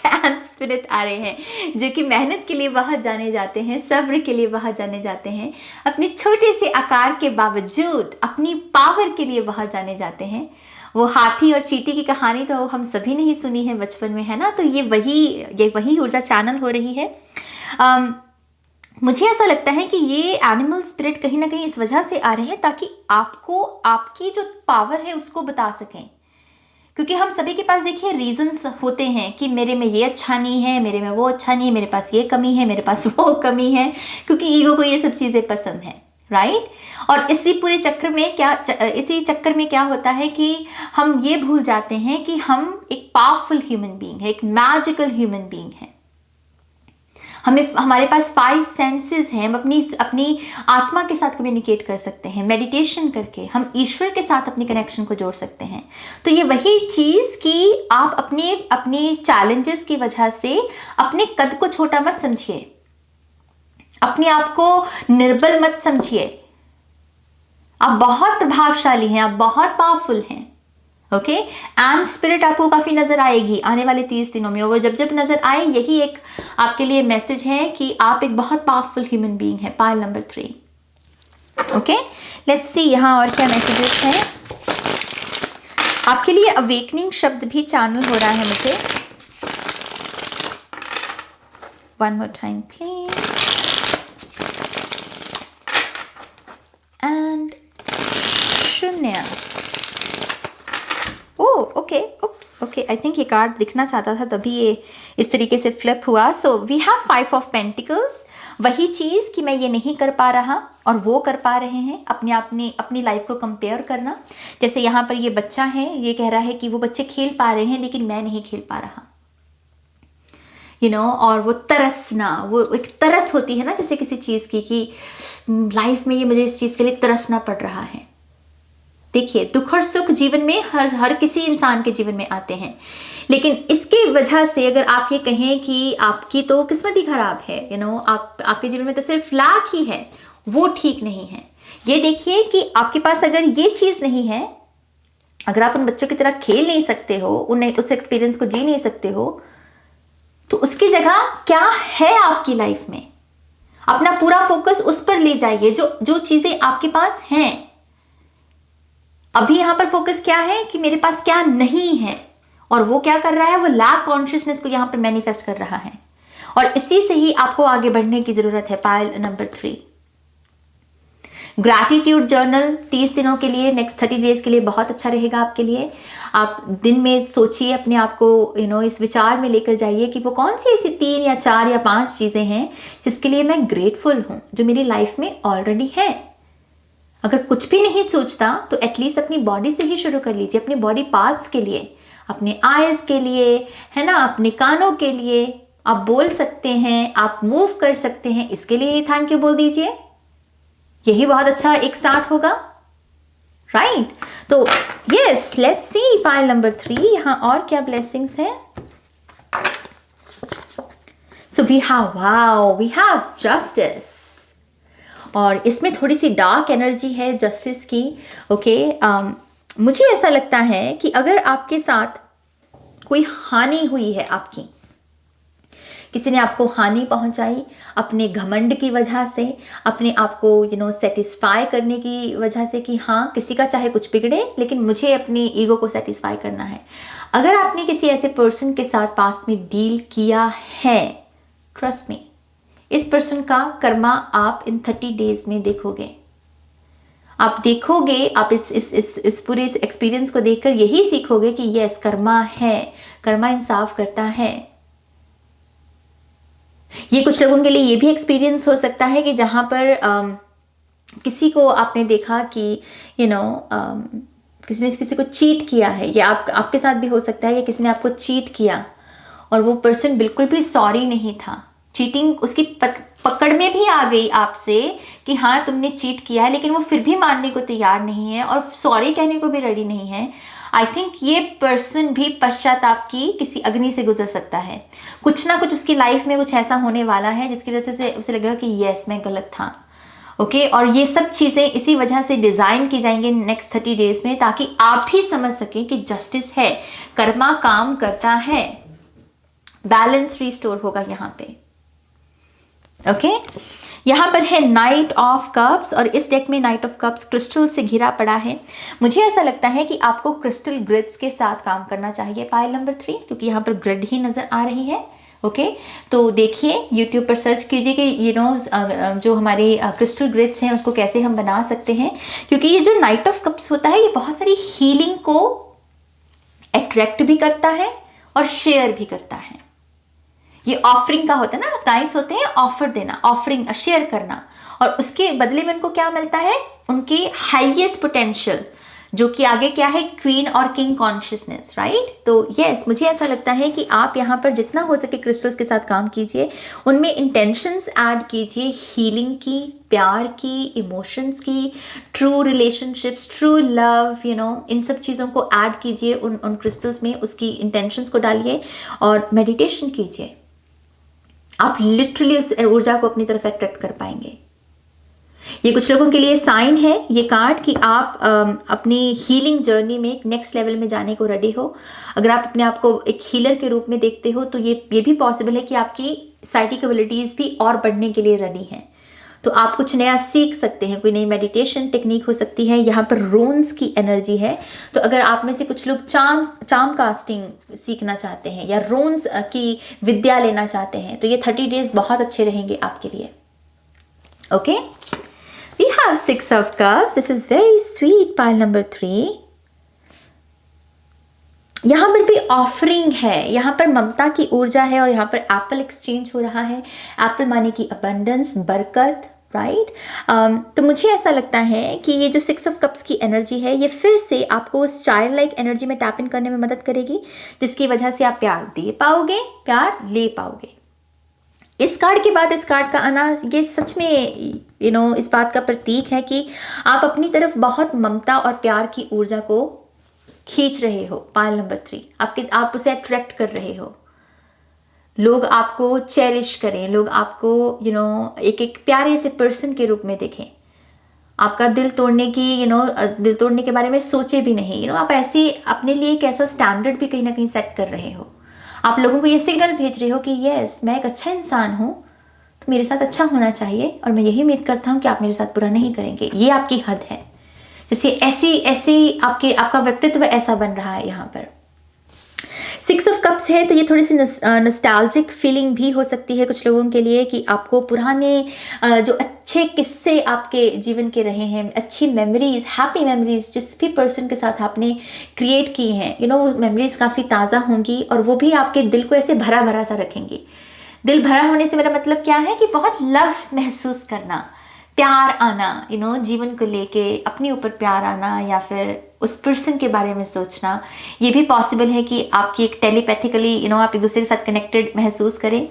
[SPEAKER 1] स्पिरिट आ रहे हैं, जो कि मेहनत के लिए बाहर जाने जाते हैं, सब्र के लिए बाहर जाने जाते हैं, अपने छोटे से आकार के बावजूद अपनी पावर के लिए बाहर जाने जाते हैं। वो हाथी और चीटी की कहानी तो हम सभी ने ही सुनी है बचपन में, है ना। तो ये वही ऊर्जा चैनल हो रही है। मुझे ऐसा लगता है कि ये एनिमल स्पिरिट कहीं ना कहीं इस वजह से आ रहे हैं ताकि आपको आपकी जो पावर है उसको बता सकें। क्योंकि हम सभी के पास देखिए रीजंस होते हैं कि मेरे में ये अच्छा नहीं है, मेरे में वो अच्छा नहीं है, मेरे पास ये कमी है, मेरे पास वो कमी है, क्योंकि ईगो को ये सब चीज़ें पसंद है, राइट। और इसी चक्कर में क्या होता है कि हम ये भूल जाते हैं कि हम एक पावरफुल ह्यूमन बीइंग है, एक मैजिकल ह्यूमन बीइंग है। हमारे पास 5 सेंसेस हैं, हम अपनी आत्मा के साथ कम्युनिकेट कर सकते हैं। मेडिटेशन करके हम ईश्वर के साथ अपनी कनेक्शन को जोड़ सकते हैं। तो ये वही चीज़ कि आप अपने चैलेंजेस की वजह से अपने कद को छोटा मत समझिए, अपने आप को निर्बल मत समझिए। आप बहुत प्रभावशाली हैं, आप बहुत पावरफुल हैं। ओके एंड स्पिरिट आपको काफ़ी नज़र आएगी आने वाले 30 दिनों में, और जब जब नज़र आए यही एक आपके लिए मैसेज है कि आप एक बहुत पावरफुल ह्यूमन बीइंग है। Pile number 3। Okay let's see यहाँ और क्या मैसेजेस हैं आपके लिए। अवेकनिंग शब्द भी चैनल हो रहा है मुझे। One more time please. And शून्य। ओके ओके आई थिंक ये कार्ड दिखना चाहता था तभी ये इस तरीके से फ्लिप हुआ। So we have 5 of pentacles. वही चीज़ कि मैं ये नहीं कर पा रहा और वो कर पा रहे हैं, अपनी लाइफ को कंपेयर करना। जैसे यहाँ पर ये बच्चा है, ये कह रहा है कि वो बच्चे खेल पा रहे हैं लेकिन मैं नहीं खेल पा रहा, और वो तरसना, वो एक तरस होती है ना जैसे किसी चीज़ की कि लाइफ में ये मुझे इस चीज़ के लिए तरसना पड़ रहा है। देखिए, दुख और सुख जीवन में हर किसी इंसान के जीवन में आते हैं, लेकिन इसकी वजह से अगर आप ये कहें कि आपकी तो किस्मत ही खराब है, आपके जीवन में तो सिर्फ लाख ही है, वो ठीक नहीं है। ये देखिए कि आपके पास अगर ये चीज नहीं है, अगर आप उन बच्चों की तरह खेल नहीं सकते हो, उन्हें उस एक्सपीरियंस को जी नहीं सकते हो, तो उसकी जगह क्या है आपकी लाइफ में? अपना पूरा फोकस उस पर ले जाइए जो चीजें आपके पास हैं। अभी यहां पर फोकस क्या है कि मेरे पास क्या नहीं है, और वो क्या कर रहा है, वो लैक कॉन्शियसनेस को यहां पर मैनिफेस्ट कर रहा है, और इसी से ही आपको आगे बढ़ने की जरूरत है। पाइल नंबर 3, ग्रैटिट्यूड जर्नल 30 दिनों के लिए, नेक्स्ट 30 डेज के लिए बहुत अच्छा रहेगा आपके लिए। आप दिन में सोचिए, अपने आप को इस विचार में लेकर जाइए कि वो कौन सी ऐसी 3 या 4 या 5 चीजें हैं जिसके लिए मैं ग्रेटफुल हूं, जो मेरी लाइफ में ऑलरेडी है। अगर कुछ भी नहीं सोचता तो एटलीस्ट अपनी बॉडी से ही शुरू कर लीजिए, अपने बॉडी पार्ट्स के लिए, अपने आईज के लिए, है ना, अपने कानों के लिए। आप बोल सकते हैं, आप मूव कर सकते हैं, इसके लिए ही थैंक यू बोल दीजिए। यही बहुत अच्छा एक स्टार्ट होगा, राइट? तो yes, let's see pile number 3, यहां और क्या ब्लेसिंग्स हैं। सो वी हैव जस्टिस, और इसमें थोड़ी सी डार्क एनर्जी है जस्टिस की। ओके, मुझे ऐसा लगता है कि अगर आपके साथ कोई हानि हुई है, आपकी किसी ने आपको हानि पहुंचाई अपने घमंड की वजह से, अपने आप को सेटिस्फाई करने की वजह से, कि हाँ, किसी का चाहे कुछ बिगड़े लेकिन मुझे अपनी ईगो को सेटिस्फाई करना है। अगर आपने किसी ऐसे पर्सन के साथ पास्ट में डील किया है, ट्रस्ट मी, इस पर्सन का कर्मा आप इन 30 डेज में देखोगे। आप देखोगे, आप इस पूरे एक्सपीरियंस को देखकर यही सीखोगे कि यस, कर्मा है, कर्मा इंसाफ करता है। ये कुछ लोगों के लिए ये भी एक्सपीरियंस हो सकता है कि जहां पर किसी को आपने देखा कि किसी ने किसी को चीट किया है, या आपके साथ भी हो सकता है कि किसी ने आपको चीट किया और वो पर्सन बिल्कुल भी सॉरी नहीं था। चीटिंग उसकी पकड़ में भी आ गई आपसे कि हाँ, तुमने चीट किया है, लेकिन वो फिर भी मानने को तैयार नहीं है और सॉरी कहने को भी रेडी नहीं है। आई थिंक ये पर्सन भी पश्चाताप की किसी अग्नि से गुजर सकता है। कुछ ना कुछ उसकी लाइफ में कुछ ऐसा होने वाला है जिसकी वजह से उसे लगेगा कि यस, मैं गलत था। ओके, और ये सब चीज़ें इसी वजह से डिज़ाइन की जाएंगी नेक्स्ट 30 डेज में, ताकि आप भी समझ सकें कि जस्टिस है, कर्मा काम करता है, बैलेंस रिस्टोर होगा यहाँ पे। ओके, यहाँ पर है नाइट ऑफ कप्स, और इस डेक में नाइट ऑफ कप्स क्रिस्टल से घिरा पड़ा है। मुझे ऐसा लगता है कि आपको क्रिस्टल ग्रिड्स के साथ काम करना चाहिए पाइल नंबर 3, क्योंकि यहाँ पर ग्रिड ही नजर आ रही है। ओके, तो देखिए, यूट्यूब पर सर्च कीजिए कि जो हमारे क्रिस्टल ग्रिड्स हैं उसको कैसे हम बना सकते हैं, क्योंकि ये जो नाइट ऑफ कप्स होता है ये बहुत सारी हीलिंग को अट्रैक्ट भी करता है और शेयर भी करता है। ये ऑफरिंग का होता है ना, नाइट्स होते हैं ऑफर देना, ऑफरिंग, शेयर करना, और उसके बदले में उनको क्या मिलता है, उनके हाईएस्ट पोटेंशियल, जो कि आगे क्या है, क्वीन और किंग कॉन्शियसनेस, राइट? तो यस, मुझे ऐसा लगता है कि आप यहाँ पर जितना हो सके क्रिस्टल्स के साथ काम कीजिए, उनमें इंटेंशंस ऐड कीजिए, हीलिंग की, प्यार की, इमोशंस की, ट्रू रिलेशनशिप्स, ट्रू लव, इन सब चीज़ों को ऐड कीजिए उन क्रिस्टल्स में, उसकी इंटेंशंस को डालिए और मेडिटेशन कीजिए। आप लिटरली उस ऊर्जा को अपनी तरफ अट्रैक्ट कर पाएंगे। ये कुछ लोगों के लिए साइन है ये कार्ड कि आप अपनी हीलिंग जर्नी में एक नेक्स्ट लेवल में जाने को रेडी हो। अगर आप अपने आप को एक हीलर के रूप में देखते हो तो ये भी पॉसिबल है कि आपकी साइकिक एबिलिटीज भी और बढ़ने के लिए रेडी हैं। तो आप कुछ नया सीख सकते हैं, कोई नई मेडिटेशन टेक्निक हो सकती है। यहाँ पर रून्स की एनर्जी है, तो अगर आप में से कुछ लोग चार्म कास्टिंग सीखना चाहते हैं या रून्स की विद्या लेना चाहते हैं, तो ये 30 डेज बहुत अच्छे रहेंगे आपके लिए। Okay, we have 6 of cups. This is very sweet, pile number 3। यहाँ पर भी ऑफरिंग है, यहाँ पर ममता की ऊर्जा है और यहाँ पर एप्पल एक्सचेंज हो रहा है। एप्पल माने की अबंडेंस, बरकत, राइट? तो मुझे ऐसा लगता है कि ये जो 6 of cups की एनर्जी है ये फिर से आपको उस चाइल्ड लाइक एनर्जी में टैप इन करने में मदद करेगी, जिसकी वजह से आप प्यार दे पाओगे, प्यार ले पाओगे। इस कार्ड के बाद इस कार्ड का आना, ये सच में इस बात का प्रतीक है कि आप अपनी तरफ बहुत ममता और प्यार की ऊर्जा को खींच रहे हो। पायल नंबर 3, आप उसे अट्रैक्ट कर रहे हो। लोग आपको चेरिश करें, लोग आपको एक एक प्यारे से पर्सन के रूप में देखें, आपका दिल तोड़ने की दिल तोड़ने के बारे में सोचे भी नहीं। आप ऐसे अपने लिए एक ऐसा स्टैंडर्ड भी कहीं ना कहीं सेट कर रहे हो। आप लोगों को ये सिग्नल भेज रहे हो कि यस, मैं एक अच्छा इंसान हूँ, तो मेरे साथ अच्छा होना चाहिए और मैं यही उम्मीद करता हूँ कि आप मेरे साथ बुरा नहीं करेंगे। ये आपकी हद है। जैसे ऐसी आपका व्यक्तित्व ऐसा बन रहा है यहाँ पर। 6 ऑफ कप्स है, तो ये थोड़ी सी नॉस्टैल्जिक फीलिंग भी हो सकती है कुछ लोगों के लिए कि आपको पुराने जो अच्छे किस्से आपके जीवन के रहे हैं, अच्छी मेमोरीज, हैप्पी मेमोरीज जिस भी पर्सन के साथ आपने क्रिएट की हैं, वो मेमोरीज काफ़ी ताज़ा होंगी और वो भी आपके दिल को ऐसे भरा भरा सा रखेंगी। दिल भरा होने से मेरा मतलब क्या है कि बहुत लव महसूस करना, प्यार आना, जीवन को लेके अपने ऊपर प्यार आना या फिर उस पर्सन के बारे में सोचना। ये भी पॉसिबल है कि आपकी एक टेलीपैथिकली आप एक दूसरे के साथ कनेक्टेड महसूस करें।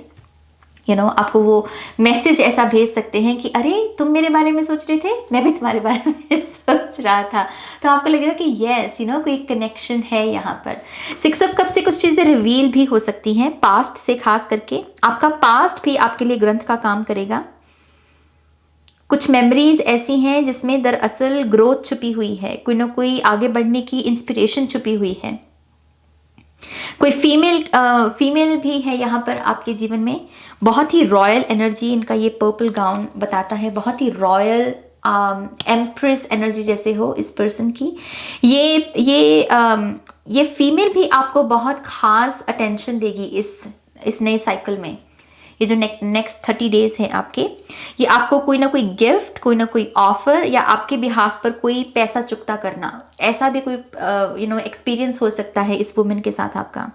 [SPEAKER 1] आपको वो मैसेज ऐसा भेज सकते हैं कि अरे तुम मेरे बारे में सोच रहे थे, मैं भी तुम्हारे बारे में सोच रहा था। तो आपको लगेगा कि यस, कोई कनेक्शन है यहाँ पर। 6 ऑफ कप से कुछ चीज़ें रिवील भी हो सकती हैं, पास्ट से खास करके। आपका पास्ट भी आपके लिए ग्रंथ का काम करेगा। कुछ मेमोरीज ऐसी हैं जिसमें दरअसल ग्रोथ छुपी हुई है, कोई ना कोई आगे बढ़ने की इंस्पिरेशन छुपी हुई है। कोई फीमेल भी है यहाँ पर आपके जीवन में। बहुत ही रॉयल एनर्जी इनका ये पर्पल गाउन बताता है, बहुत ही रॉयल एम्प्रेस एनर्जी जैसे हो इस पर्सन की। ये फीमेल भी आपको बहुत खास अटेंशन देगी इस नए साइकिल में। ये जो नेक्स्ट 30 डेज हैं आपके, ये आपको कोई ना कोई गिफ्ट, कोई ना कोई ऑफर या आपके बिहाफ पर कोई पैसा चुकता करना, ऐसा भी कोई एक्सपीरियंस हो सकता है इस वुमेन के साथ आपका।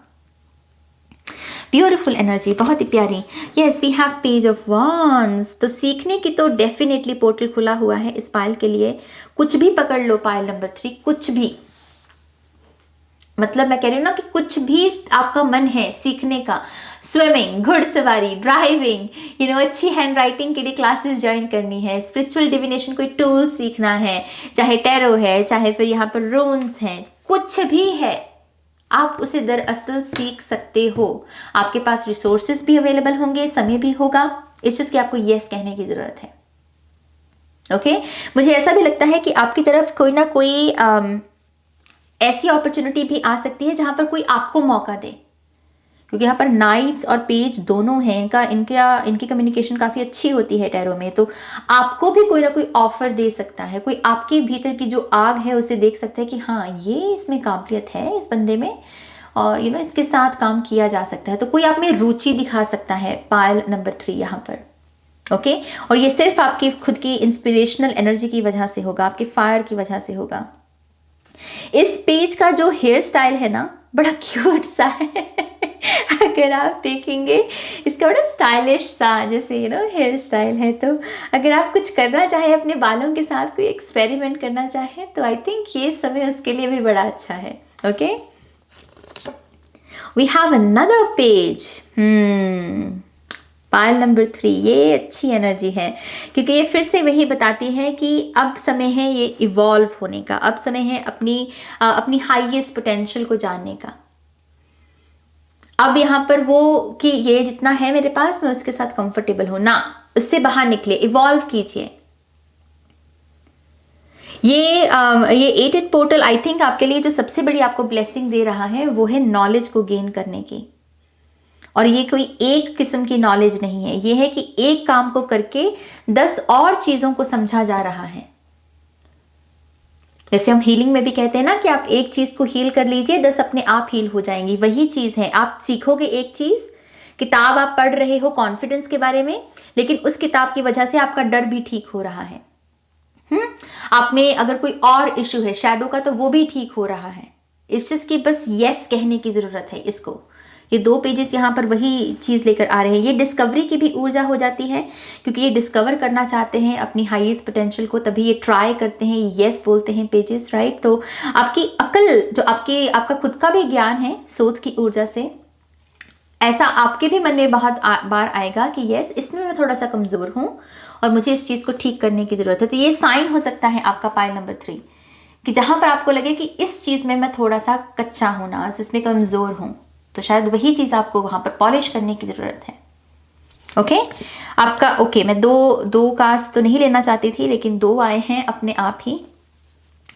[SPEAKER 1] ब्यूटीफुल एनर्जी, बहुत ही प्यारी। Yes, we have page of wands. तो सीखने की तो डेफिनेटली पोर्टल खुला हुआ है इस पायल के लिए। कुछ भी पकड़ लो पायल नंबर 3, कुछ भी, मतलब मैं कह रही हूँ ना कि कुछ भी आपका मन है सीखने का। स्विमिंग, घुड़सवारी, ड्राइविंग, अच्छी हैंड राइटिंग के लिए क्लासेस ज्वाइन करनी है, स्पिरिचुअल डिविनेशन कोई टूल सीखना है, चाहे टैरो है, चाहे फिर यहाँ पर रून्स हैं, कुछ भी है, आप उसे दरअसल सीख सकते हो। आपके पास रिसोर्सेज भी अवेलेबल होंगे, समय भी होगा। इस चीज़ की आपको यस कहने की ज़रूरत है। ओके, मुझे ऐसा भी लगता है कि आपकी तरफ कोई ना कोई ऐसी अपॉर्चुनिटी भी आ सकती है जहां पर कोई आपको मौका दे, क्योंकि यहाँ पर नाइट्स और पेज दोनों हैं। इनकी कम्युनिकेशन काफ़ी अच्छी होती है टैरो में। तो आपको भी कोई ना कोई ऑफर दे सकता है, कोई आपके भीतर की जो आग है उसे देख सकता है कि हाँ, ये इसमें काबिलियत है इस बंदे में, और इसके साथ काम किया जा सकता है। तो कोई आप में रुचि दिखा सकता है पायल नंबर 3 यहाँ पर। ओके, और ये सिर्फ आपकी खुद की इंस्पिरेशनल एनर्जी की वजह से होगा, आपके फायर की वजह से होगा। इस पेज का जो हेयर स्टाइल है ना, बड़ा क्यूट सा है। अगर आप देखेंगे इसका बड़ा स्टाइलिश सा जैसे हेयर स्टाइल है। तो अगर आप कुछ करना चाहें अपने बालों के साथ, कोई एक्सपेरिमेंट करना चाहें, तो आई थिंक ये समय उसके लिए भी बड़ा अच्छा है। Okay, we have another page. Pile number 3, ये अच्छी एनर्जी है क्योंकि ये फिर से वही बताती है कि अब समय है ये इवॉल्व होने का, अब समय है अपनी हाईएस्ट पोटेंशियल को जानने का। अब यहाँ पर वो कि ये जितना है मेरे पास, मैं उसके साथ कंफर्टेबल हूं ना, उससे बाहर निकले, इवॉल्व कीजिए। ये 8 पोर्टल आई थिंक आपके लिए जो सबसे बड़ी आपको ब्लेसिंग दे रहा है वो है नॉलेज को गेन करने की। और ये कोई एक किस्म की नॉलेज नहीं है, ये है कि एक काम को करके 10 और चीजों को समझा जा रहा है। जैसे हम हीलिंग में भी कहते हैं ना कि आप एक चीज को हील कर लीजिए, 10 अपने आप हील हो जाएंगी। वही चीज है, आप सीखोगे एक चीज, किताब आप पढ़ रहे हो कॉन्फिडेंस के बारे में, लेकिन उस किताब की वजह से आपका डर भी ठीक हो रहा है। आप में अगर कोई और इश्यू है शैडो का, तो वो भी ठीक हो रहा है। इस चीज की बस यस कहने की जरूरत है इसको। ये 2 पेजेस यहाँ पर वही चीज़ लेकर आ रहे हैं। ये डिस्कवरी की भी ऊर्जा हो जाती है क्योंकि ये डिस्कवर करना चाहते हैं अपनी हाईएस्ट पोटेंशियल को, तभी ये ट्राई करते हैं, यस बोलते हैं पेजेस, राइट। तो आपकी अकल जो आपका खुद का भी ज्ञान है सोच की ऊर्जा से, ऐसा आपके भी मन में बहुत बार आएगा कि यस, इसमें मैं थोड़ा सा कमज़ोर हूँ और मुझे इस चीज़ को ठीक करने की ज़रूरत है। तो ये साइन हो सकता है आपका पाइल नंबर 3, कि जहाँ पर आपको लगे कि इस चीज़ में मैं थोड़ा सा कच्चा हूँ ना, इसमें कमज़ोर हूँ, तो शायद वही चीज़ आपको वहाँ पर पॉलिश करने की ज़रूरत है। ओके आपका ओके मैं दो कार्ड्स तो नहीं लेना चाहती थी, लेकिन 2 आए हैं अपने आप ही।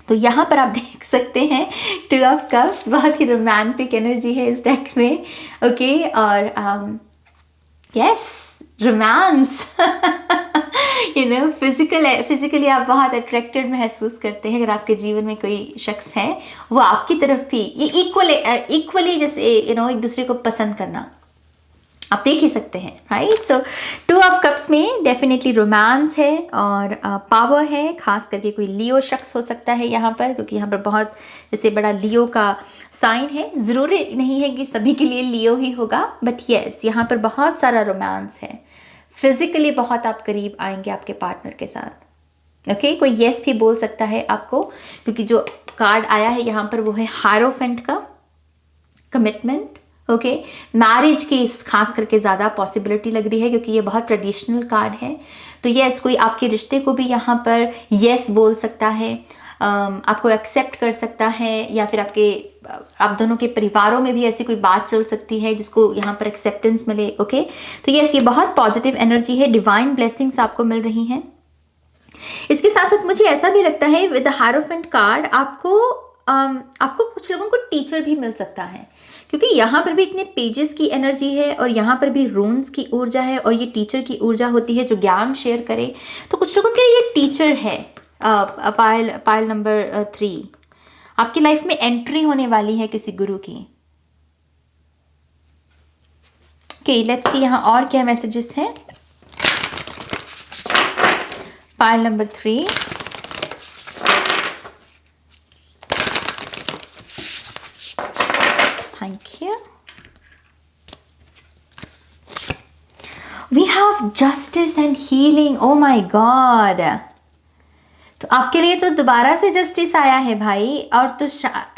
[SPEAKER 1] तो यहाँ पर आप देख सकते हैं 2 ऑफ कप्स, बहुत ही रोमांटिक एनर्जी है इस डेक में। ओके और यस रोमांस फिजिकली आप बहुत अट्रैक्टेड महसूस करते हैं। अगर आपके जीवन में कोई शख्स है, वो आपकी तरफ भी ये इक्वली जैसे एक दूसरे को पसंद करना आप देख ही सकते हैं, राइट। सो 2 ऑफ कप्स में डेफिनेटली रोमांस है और पावर है, खास करके कोई लियो शख्स हो सकता है यहाँ पर, क्योंकि यहाँ पर बहुत जैसे बड़ा लियो का साइन है। ज़रूरी नहीं है कि सभी के लिए लियो ही होगा, बट यस यहाँ पर बहुत सारा रोमांस है। फिजिकली बहुत आप करीब आएंगे आपके पार्टनर के साथ। ओके कोई यस भी बोल सकता है आपको, क्योंकि जो कार्ड आया है यहाँ पर वो है हायरोफेंट का, कमिटमेंट। ओके मैरिज की खास करके ज़्यादा पॉसिबिलिटी लग रही है, क्योंकि ये बहुत ट्रेडिशनल कार्ड है। तो यस कोई आपके रिश्ते को भी यहाँ पर यस बोल सकता है, आपको एक्सेप्ट कर सकता है, या फिर आप दोनों के परिवारों में भी ऐसी कोई बात चल सकती है जिसको यहाँ पर एक्सेप्टेंस मिले। ओके तो यस ये बहुत पॉजिटिव एनर्जी है, डिवाइन ब्लेसिंग्स आपको मिल रही हैं। इसके साथ साथ मुझे ऐसा भी लगता है विद द हायरोफेंट कार्ड आपको कुछ लोगों को टीचर भी मिल सकता है, क्योंकि यहाँ पर भी इतने पेजेस की एनर्जी है और यहाँ पर भी रून्स की ऊर्जा है और ये टीचर की ऊर्जा होती है जो ज्ञान शेयर करे। तो कुछ लोगों के लिए ये टीचर है। पाइल नंबर 3 आपकी लाइफ में एंट्री होने वाली है किसी गुरु की। ओके लेट्स सी यहाँ और क्या मैसेजेस हैं। Pile number 3 Thank you. We have justice and healing. Oh my God. तो आपके लिए तो दोबारा से जस्टिस आया है भाई, और तो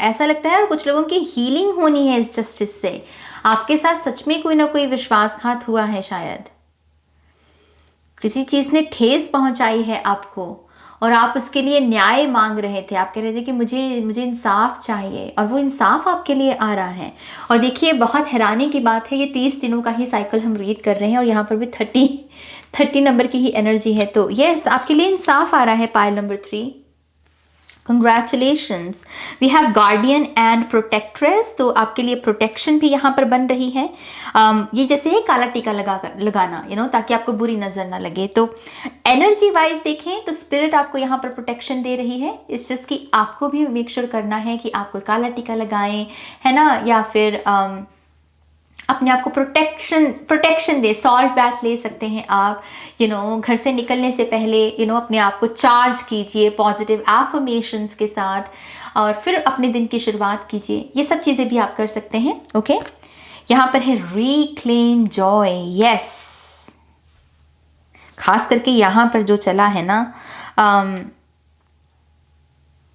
[SPEAKER 1] ऐसा लगता है और कुछ लोगों की हीलिंग होनी है इस जस्टिस से। आपके साथ सच में कोई ना कोई विश्वासघात हुआ है, शायद किसी चीज़ ने ठेस पहुंचाई है आपको और आप उसके लिए न्याय मांग रहे थे। आप कह रहे थे कि मुझे इंसाफ चाहिए, और वो इंसाफ आपके लिए आ रहा है। और देखिए बहुत हैरानी की बात है, ये 30 दिनों का ही साइकिल हम रीड कर रहे हैं और यहाँ पर भी 30 नंबर की ही एनर्जी है। तो यस आपके लिए इंसाफ आ रहा है pile number 3। Congratulations. We have guardian and protectress, तो आपके लिए प्रोटेक्शन भी यहाँ पर बन रही है। ये जैसे है काला टीका लगाना ताकि आपको बुरी नज़र ना लगे। तो एनर्जी वाइज देखें तो स्पिरिट आपको यहाँ पर प्रोटेक्शन दे रही है। इस चीज़ की आपको भी मेक श्योर करना है कि आप कोई काला टीका लगाएं, है ना, या फिर अपने आप को प्रोटेक्शन दे। सॉल्ट बैथ ले सकते हैं आप, घर से निकलने से पहले अपने आप को चार्ज कीजिए पॉजिटिव एफर्मेशंस के साथ, और फिर अपने दिन की शुरुआत कीजिए। ये सब चीज़ें भी आप कर सकते हैं। ओके यहाँ पर है रिक्लेम जॉय। यस खास करके यहाँ पर जो चला है ना,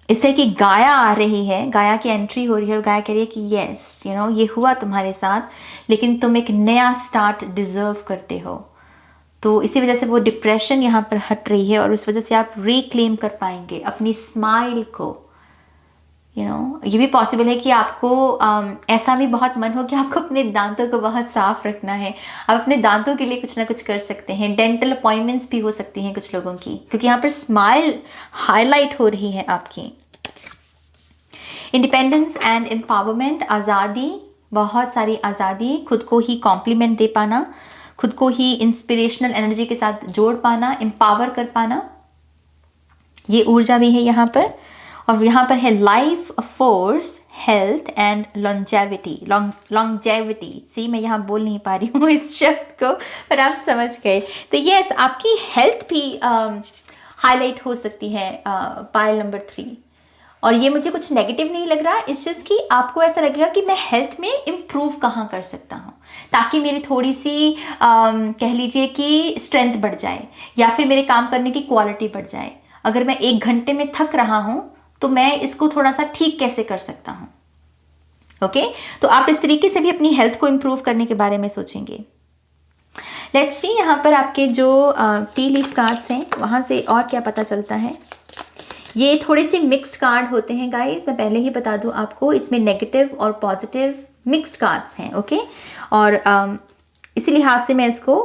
[SPEAKER 1] इससे कि गाया आ रही है, गाया की एंट्री हो रही है और गाया कह रही है कि यस ये हुआ तुम्हारे साथ, लेकिन तुम एक नया स्टार्ट डिजर्व करते हो। तो इसी वजह से वो डिप्रेशन यहाँ पर हट रही है और उस वजह से आप रिक्लेम कर पाएंगे अपनी स्माइल को। ये भी पॉसिबल है कि आपको ऐसा भी बहुत मन हो कि आपको अपने दांतों को बहुत साफ रखना है। आप अपने दांतों के लिए कुछ ना कुछ कर सकते हैं। डेंटल अपॉइंटमेंट्स भी हो सकती हैं कुछ लोगों की, क्योंकि यहाँ पर स्माइल हाईलाइट हो रही है आपकी। इंडिपेंडेंस एंड एम्पावरमेंट, आज़ादी, बहुत सारी आज़ादी, खुद को ही कॉम्प्लीमेंट दे पाना, खुद को ही इंस्पिरेशनल एनर्जी के साथ जोड़ पाना, एम्पावर कर पाना, ये ऊर्जा भी है यहाँ पर। और यहाँ पर है life force, health and longevity. See मैं यहाँ बोल नहीं पा रही हूँ इस शब्द को, पर आप समझ गए। तो यस आपकी हेल्थ भी हाईलाइट हो सकती है पाइल नंबर 3। और ये मुझे कुछ नेगेटिव नहीं लग रहा, इस चीज़ की आपको ऐसा लगेगा कि मैं हेल्थ में इम्प्रूव कहाँ कर सकता हूँ ताकि मेरी थोड़ी सी कह लीजिए कि स्ट्रेंथ बढ़ जाए, या फिर मेरे काम करने की क्वालिटी बढ़ जाए। अगर मैं 1 घंटे में थक रहा हूँ तो मैं इसको थोड़ा सा ठीक कैसे कर सकता हूँ। ओके तो आप इस तरीके से भी अपनी हेल्थ को इम्प्रूव करने के बारे में सोचेंगे। लेट्स सी यहाँ पर आपके जो टी लीफ कार्ड्स हैं वहाँ से और क्या पता चलता है। ये थोड़े से मिक्स्ड कार्ड होते हैं गाइस, मैं पहले ही बता दूँ आपको, इसमें नेगेटिव और पॉजिटिव मिक्स्ड कार्ड्स हैं, ओके। और इसी लिहाज से मैं इसको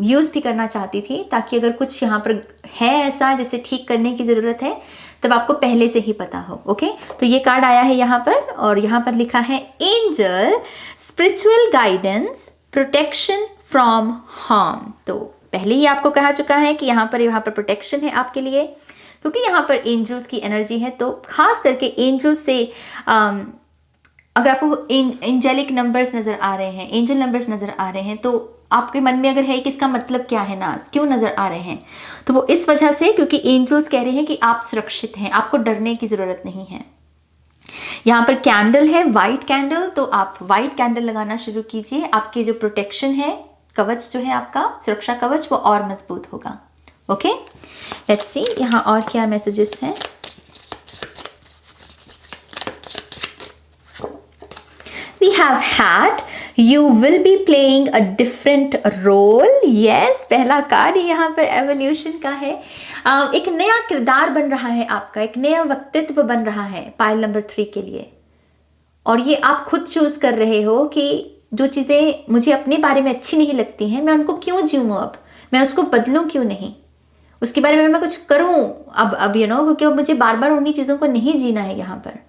[SPEAKER 1] यूज़ भी करना चाहती थी, ताकि अगर कुछ यहाँ पर है ऐसा जैसे ठीक करने की ज़रूरत है तब आपको पहले से ही पता हो, ओके। तो ये कार्ड आया है यहाँ पर, और यहाँ पर लिखा है angel, spiritual guidance, protection from harm. तो पहले ही आपको कहा चुका है कि यहाँ पर प्रोटेक्शन है आपके लिए, क्योंकि यहाँ पर एंजल्स की एनर्जी है। तो खास करके एंजल्स से अगर आपको एंजेलिक नंबर्स नज़र आ रहे हैं, एंजल नंबर्स नज़र आ रहे हैं, तो आपके मन में अगर है कि इसका मतलब क्या है नाज, क्यों नज़र आ रहे हैं, तो वो इस वजह से क्योंकि एंजल्स कह रहे हैं कि आप सुरक्षित हैं, आपको डरने की ज़रूरत नहीं है। यहाँ पर कैंडल है, वाइट कैंडल, तो आप वाइट कैंडल लगाना शुरू कीजिए। आपके जो प्रोटेक्शन है, कवच जो है आपका सुरक्षा कवच, वो और मजबूत होगा, ओके। लेट्स सी यहाँ और क्या मैसेजेस हैं। We have had, you will be playing a different role. Yes, पहला कार्ड यहाँ पर एवोल्यूशन का है। एक नया किरदार बन रहा है आपका, एक नया व्यक्तित्व बन रहा है पाइल नंबर 3 के लिए। और ये आप खुद चूज कर रहे हो कि जो चीज़ें मुझे अपने बारे में अच्छी नहीं लगती हैं, मैं उनको क्यों जीऊँ, अब मैं उसको बदलूँ क्यों नहीं, उसके बारे में मैं कुछ करूँ अब क्योंकि अब मुझे बार बार उन्हीं चीज़ों को नहीं जीना है। यहाँ पर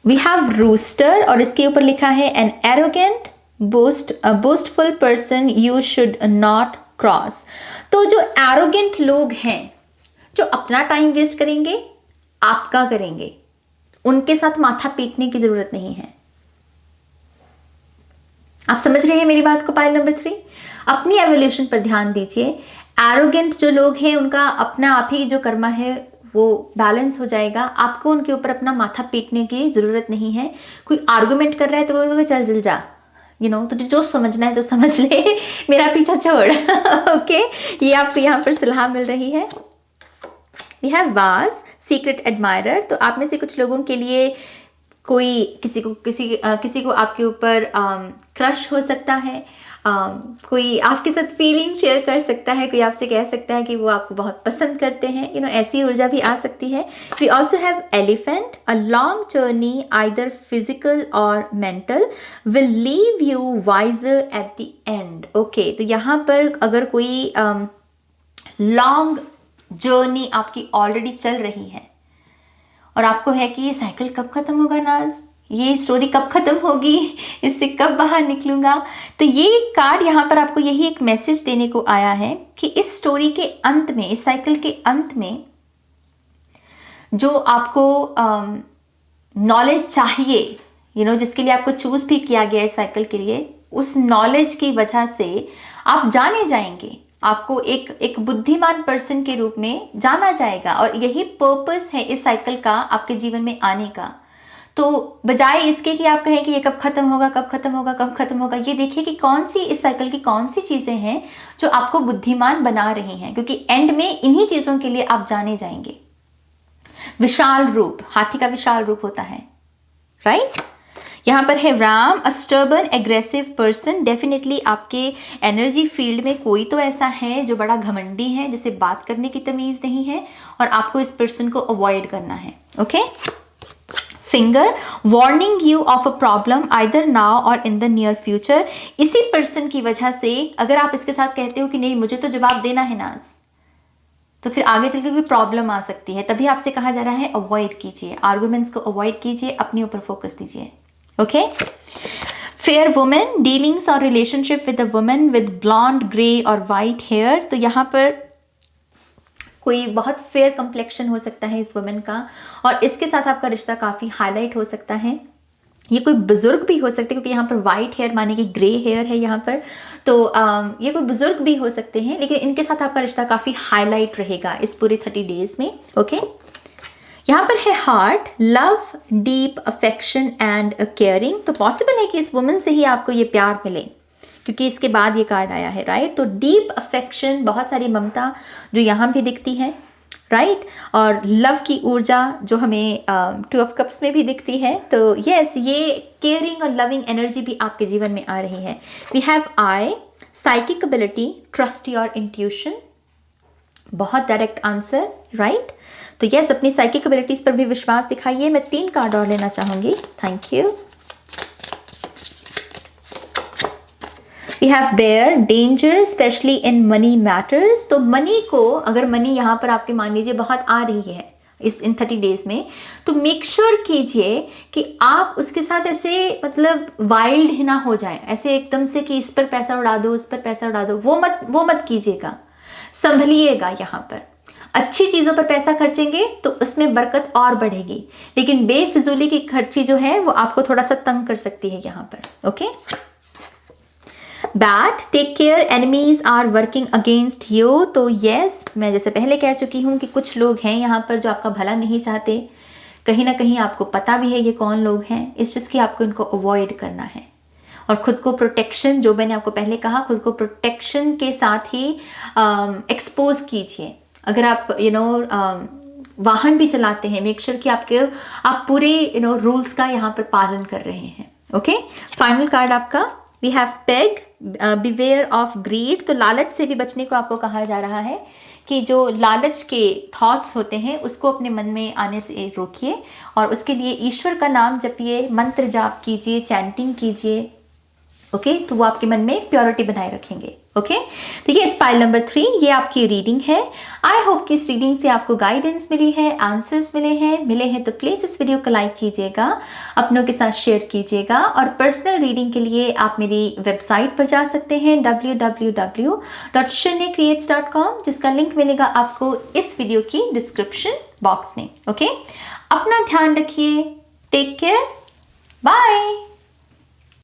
[SPEAKER 1] वी हैव रूस्टर, और इसके ऊपर लिखा है an arrogant boastful person you should not cross. तो जो एरोगेंट लोग हैं, जो अपना टाइम वेस्ट करेंगे, आपका करेंगे, उनके साथ माथा पीटने की जरूरत नहीं है। आप समझ रहे हैं मेरी बात को? पाइल नंबर 3, अपनी एवोल्यूशन पर ध्यान दीजिए। एरोगेंट जो लोग हैं, उनका अपना आप ही जो कर्मा है वो बैलेंस हो जाएगा। आपको उनके ऊपर अपना माथा पीटने की ज़रूरत नहीं है। कोई आर्गुमेंट कर रहा है तो चल जल जा, तुझे जो समझना है तो समझ ले, मेरा पीछा छोड़। ओके, ये आपको यहाँ पर सलाह मिल रही है। We have was, secret admirer. तो आप में से कुछ लोगों के लिए कोई किसी को आपके ऊपर क्रश हो सकता है, कोई आपके साथ फीलिंग शेयर कर सकता है, कोई आपसे कह सकता है कि वो आपको बहुत पसंद करते हैं, ऐसी ऊर्जा भी आ सकती है। We also have elephant, a long journey either physical और mental will leave you wiser at the end. Okay, तो यहाँ पर अगर कोई लॉन्ग जर्नी आपकी ऑलरेडी चल रही है और आपको है कि ये साइकिल कब खत्म होगा नाज, ये स्टोरी कब खत्म होगी, इससे कब बाहर निकलूंगा, तो ये कार्ड यहाँ पर आपको यही एक मैसेज देने को आया है कि इस स्टोरी के अंत में, इस साइकिल के अंत में जो आपको नॉलेज चाहिए, जिसके लिए आपको चूज भी किया गया है इस साइकिल के लिए, उस नॉलेज की वजह से आप जाने जाएंगे। आपको एक बुद्धिमान पर्सन के रूप में जाना जाएगा, और यही पर्पस है इस साइकिल का आपके जीवन में आने का। तो बजाय इसके कि आप कहें कि ये कब खत्म होगा, कब खत्म होगा, कब खत्म होगा, ये देखिए कि कौन सी इस साइकिल की कौन सी चीज़ें हैं जो आपको बुद्धिमान बना रही हैं, क्योंकि एंड में इन्हीं चीज़ों के लिए आप जाने जाएंगे। विशाल रूप, हाथी का विशाल रूप होता है, राइट। यहाँ पर है राम, अ स्टर्बन एग्रेसिव पर्सन। डेफिनेटली आपके एनर्जी फील्ड में कोई तो ऐसा है जो बड़ा घमंडी है, जिसे बात करने की तमीज़ नहीं है, और आपको इस पर्सन को अवॉइड करना है, okay. Finger, warning you of a problem either now और इन द नियर फ्यूचर। इसी पर्सन की वजह से अगर आप इसके साथ कहते हो कि नहीं मुझे तो जवाब देना है नाज, तो फिर आगे चल के कोई प्रॉब्लम आ सकती है। तभी आपसे कहा जा रहा है अवॉइड कीजिए, आर्गुमेंट्स को अवॉइड कीजिए, अपने ऊपर फोकस दीजिए, ओके। फेयर वुमेन, डीलिंग्स और relationship with a women with blonde, grey और वाइट हेयर। तो यहाँ पर कोई बहुत फेयर कम्प्लेक्शन हो सकता है इस वुमेन का, और इसके साथ आपका रिश्ता काफ़ी हाईलाइट हो सकता है। ये कोई बुजुर्ग भी हो सकते हैं, क्योंकि यहाँ पर वाइट हेयर माने कि ग्रे हेयर है यहाँ पर, तो ये कोई बुजुर्ग भी हो सकते हैं, लेकिन इनके साथ आपका रिश्ता काफ़ी हाईलाइट रहेगा इस पूरे 30 डेज में, ओके। यहाँ पर है heart, love, deep affection and caring. तो पॉसिबल है कि इस वुमन से ही आपको ये प्यार मिले, क्योंकि इसके बाद ये कार्ड आया है, राइट। तो डीप अफेक्शन, बहुत सारी ममता जो यहाँ भी दिखती है, राइट और लव की ऊर्जा जो हमें 2 ऑफ कप्स में भी दिखती है। तो यस, ये केयरिंग और लविंग एनर्जी भी आपके जीवन में आ रही है। We have eye, psychic ability, trust your intuition, बहुत डायरेक्ट आंसर, राइट। तो यस, अपनी साइकिक एबिलिटीज पर भी विश्वास दिखाइए। मैं 3 कार्ड और लेना चाहूंगी। Thank you. We have bear, danger specially in money matters. तो मनी को, अगर मनी यहाँ पर आपके मान लीजिए बहुत आ रही है इन 30 डेज में, तो मेक श्योर कीजिए कि आप उसके साथ ऐसे मतलब वाइल्ड ही ना हो जाए, ऐसे एकदम से कि इस पर पैसा उड़ा दो, उस पर पैसा उड़ा दो, वो मत कीजिएगा। संभलिएगा। यहाँ पर अच्छी चीज़ों पर पैसा खर्चेंगे तो उसमें बरकत और बढ़ेगी, लेकिन बेफिजूली की खर्ची जो है वो आपको थोड़ा सा तंग कर सकती है यहाँ पर। Okay. Bad, take care, enemies are working against you. तो यस, मैं जैसे पहले कह चुकी हूँ कि कुछ लोग हैं यहाँ पर जो आपका भला नहीं चाहते। कहीं ना कहीं आपको पता भी है ये कौन लोग हैं, इस चीज़ की आपको इनको अवॉइड करना है। और खुद को प्रोटेक्शन, जो मैंने आपको पहले कहा, खुद को प्रोटेक्शन के साथ ही एक्सपोज कीजिए। अगर आप वाहन भी चलाते हैं, मेक श्योर कि आप पूरे रूल्स का यहाँ पर पालन कर रहे हैं। ओके। फाइनल कार्ड आपका, we have peg, beware of greed. तो लालच से भी बचने को आपको कहा जा रहा है कि जो लालच के थॉट्स होते हैं उसको अपने मन में आने से रोकिए और उसके लिए ईश्वर का नाम जपिए, मंत्र जाप कीजिए, चैंटिंग कीजिए। ओके, तो वो आपके मन में प्योरिटी बनाए रखेंगे। ओके, तो ये स्पाइल नंबर 3, ये आपकी रीडिंग है। आई होप कि इस रीडिंग से आपको गाइडेंस मिली है, आंसर्स मिले हैं तो प्लीज़ इस वीडियो को लाइक कीजिएगा, अपनों के साथ शेयर कीजिएगा। और पर्सनल रीडिंग के लिए आप मेरी वेबसाइट पर जा सकते हैं www.sharnecreates.com, जिसका लिंक मिलेगा आपको इस वीडियो की डिस्क्रिप्शन बॉक्स में। ओके, अपना ध्यान रखिए, टेक केयर, बाय।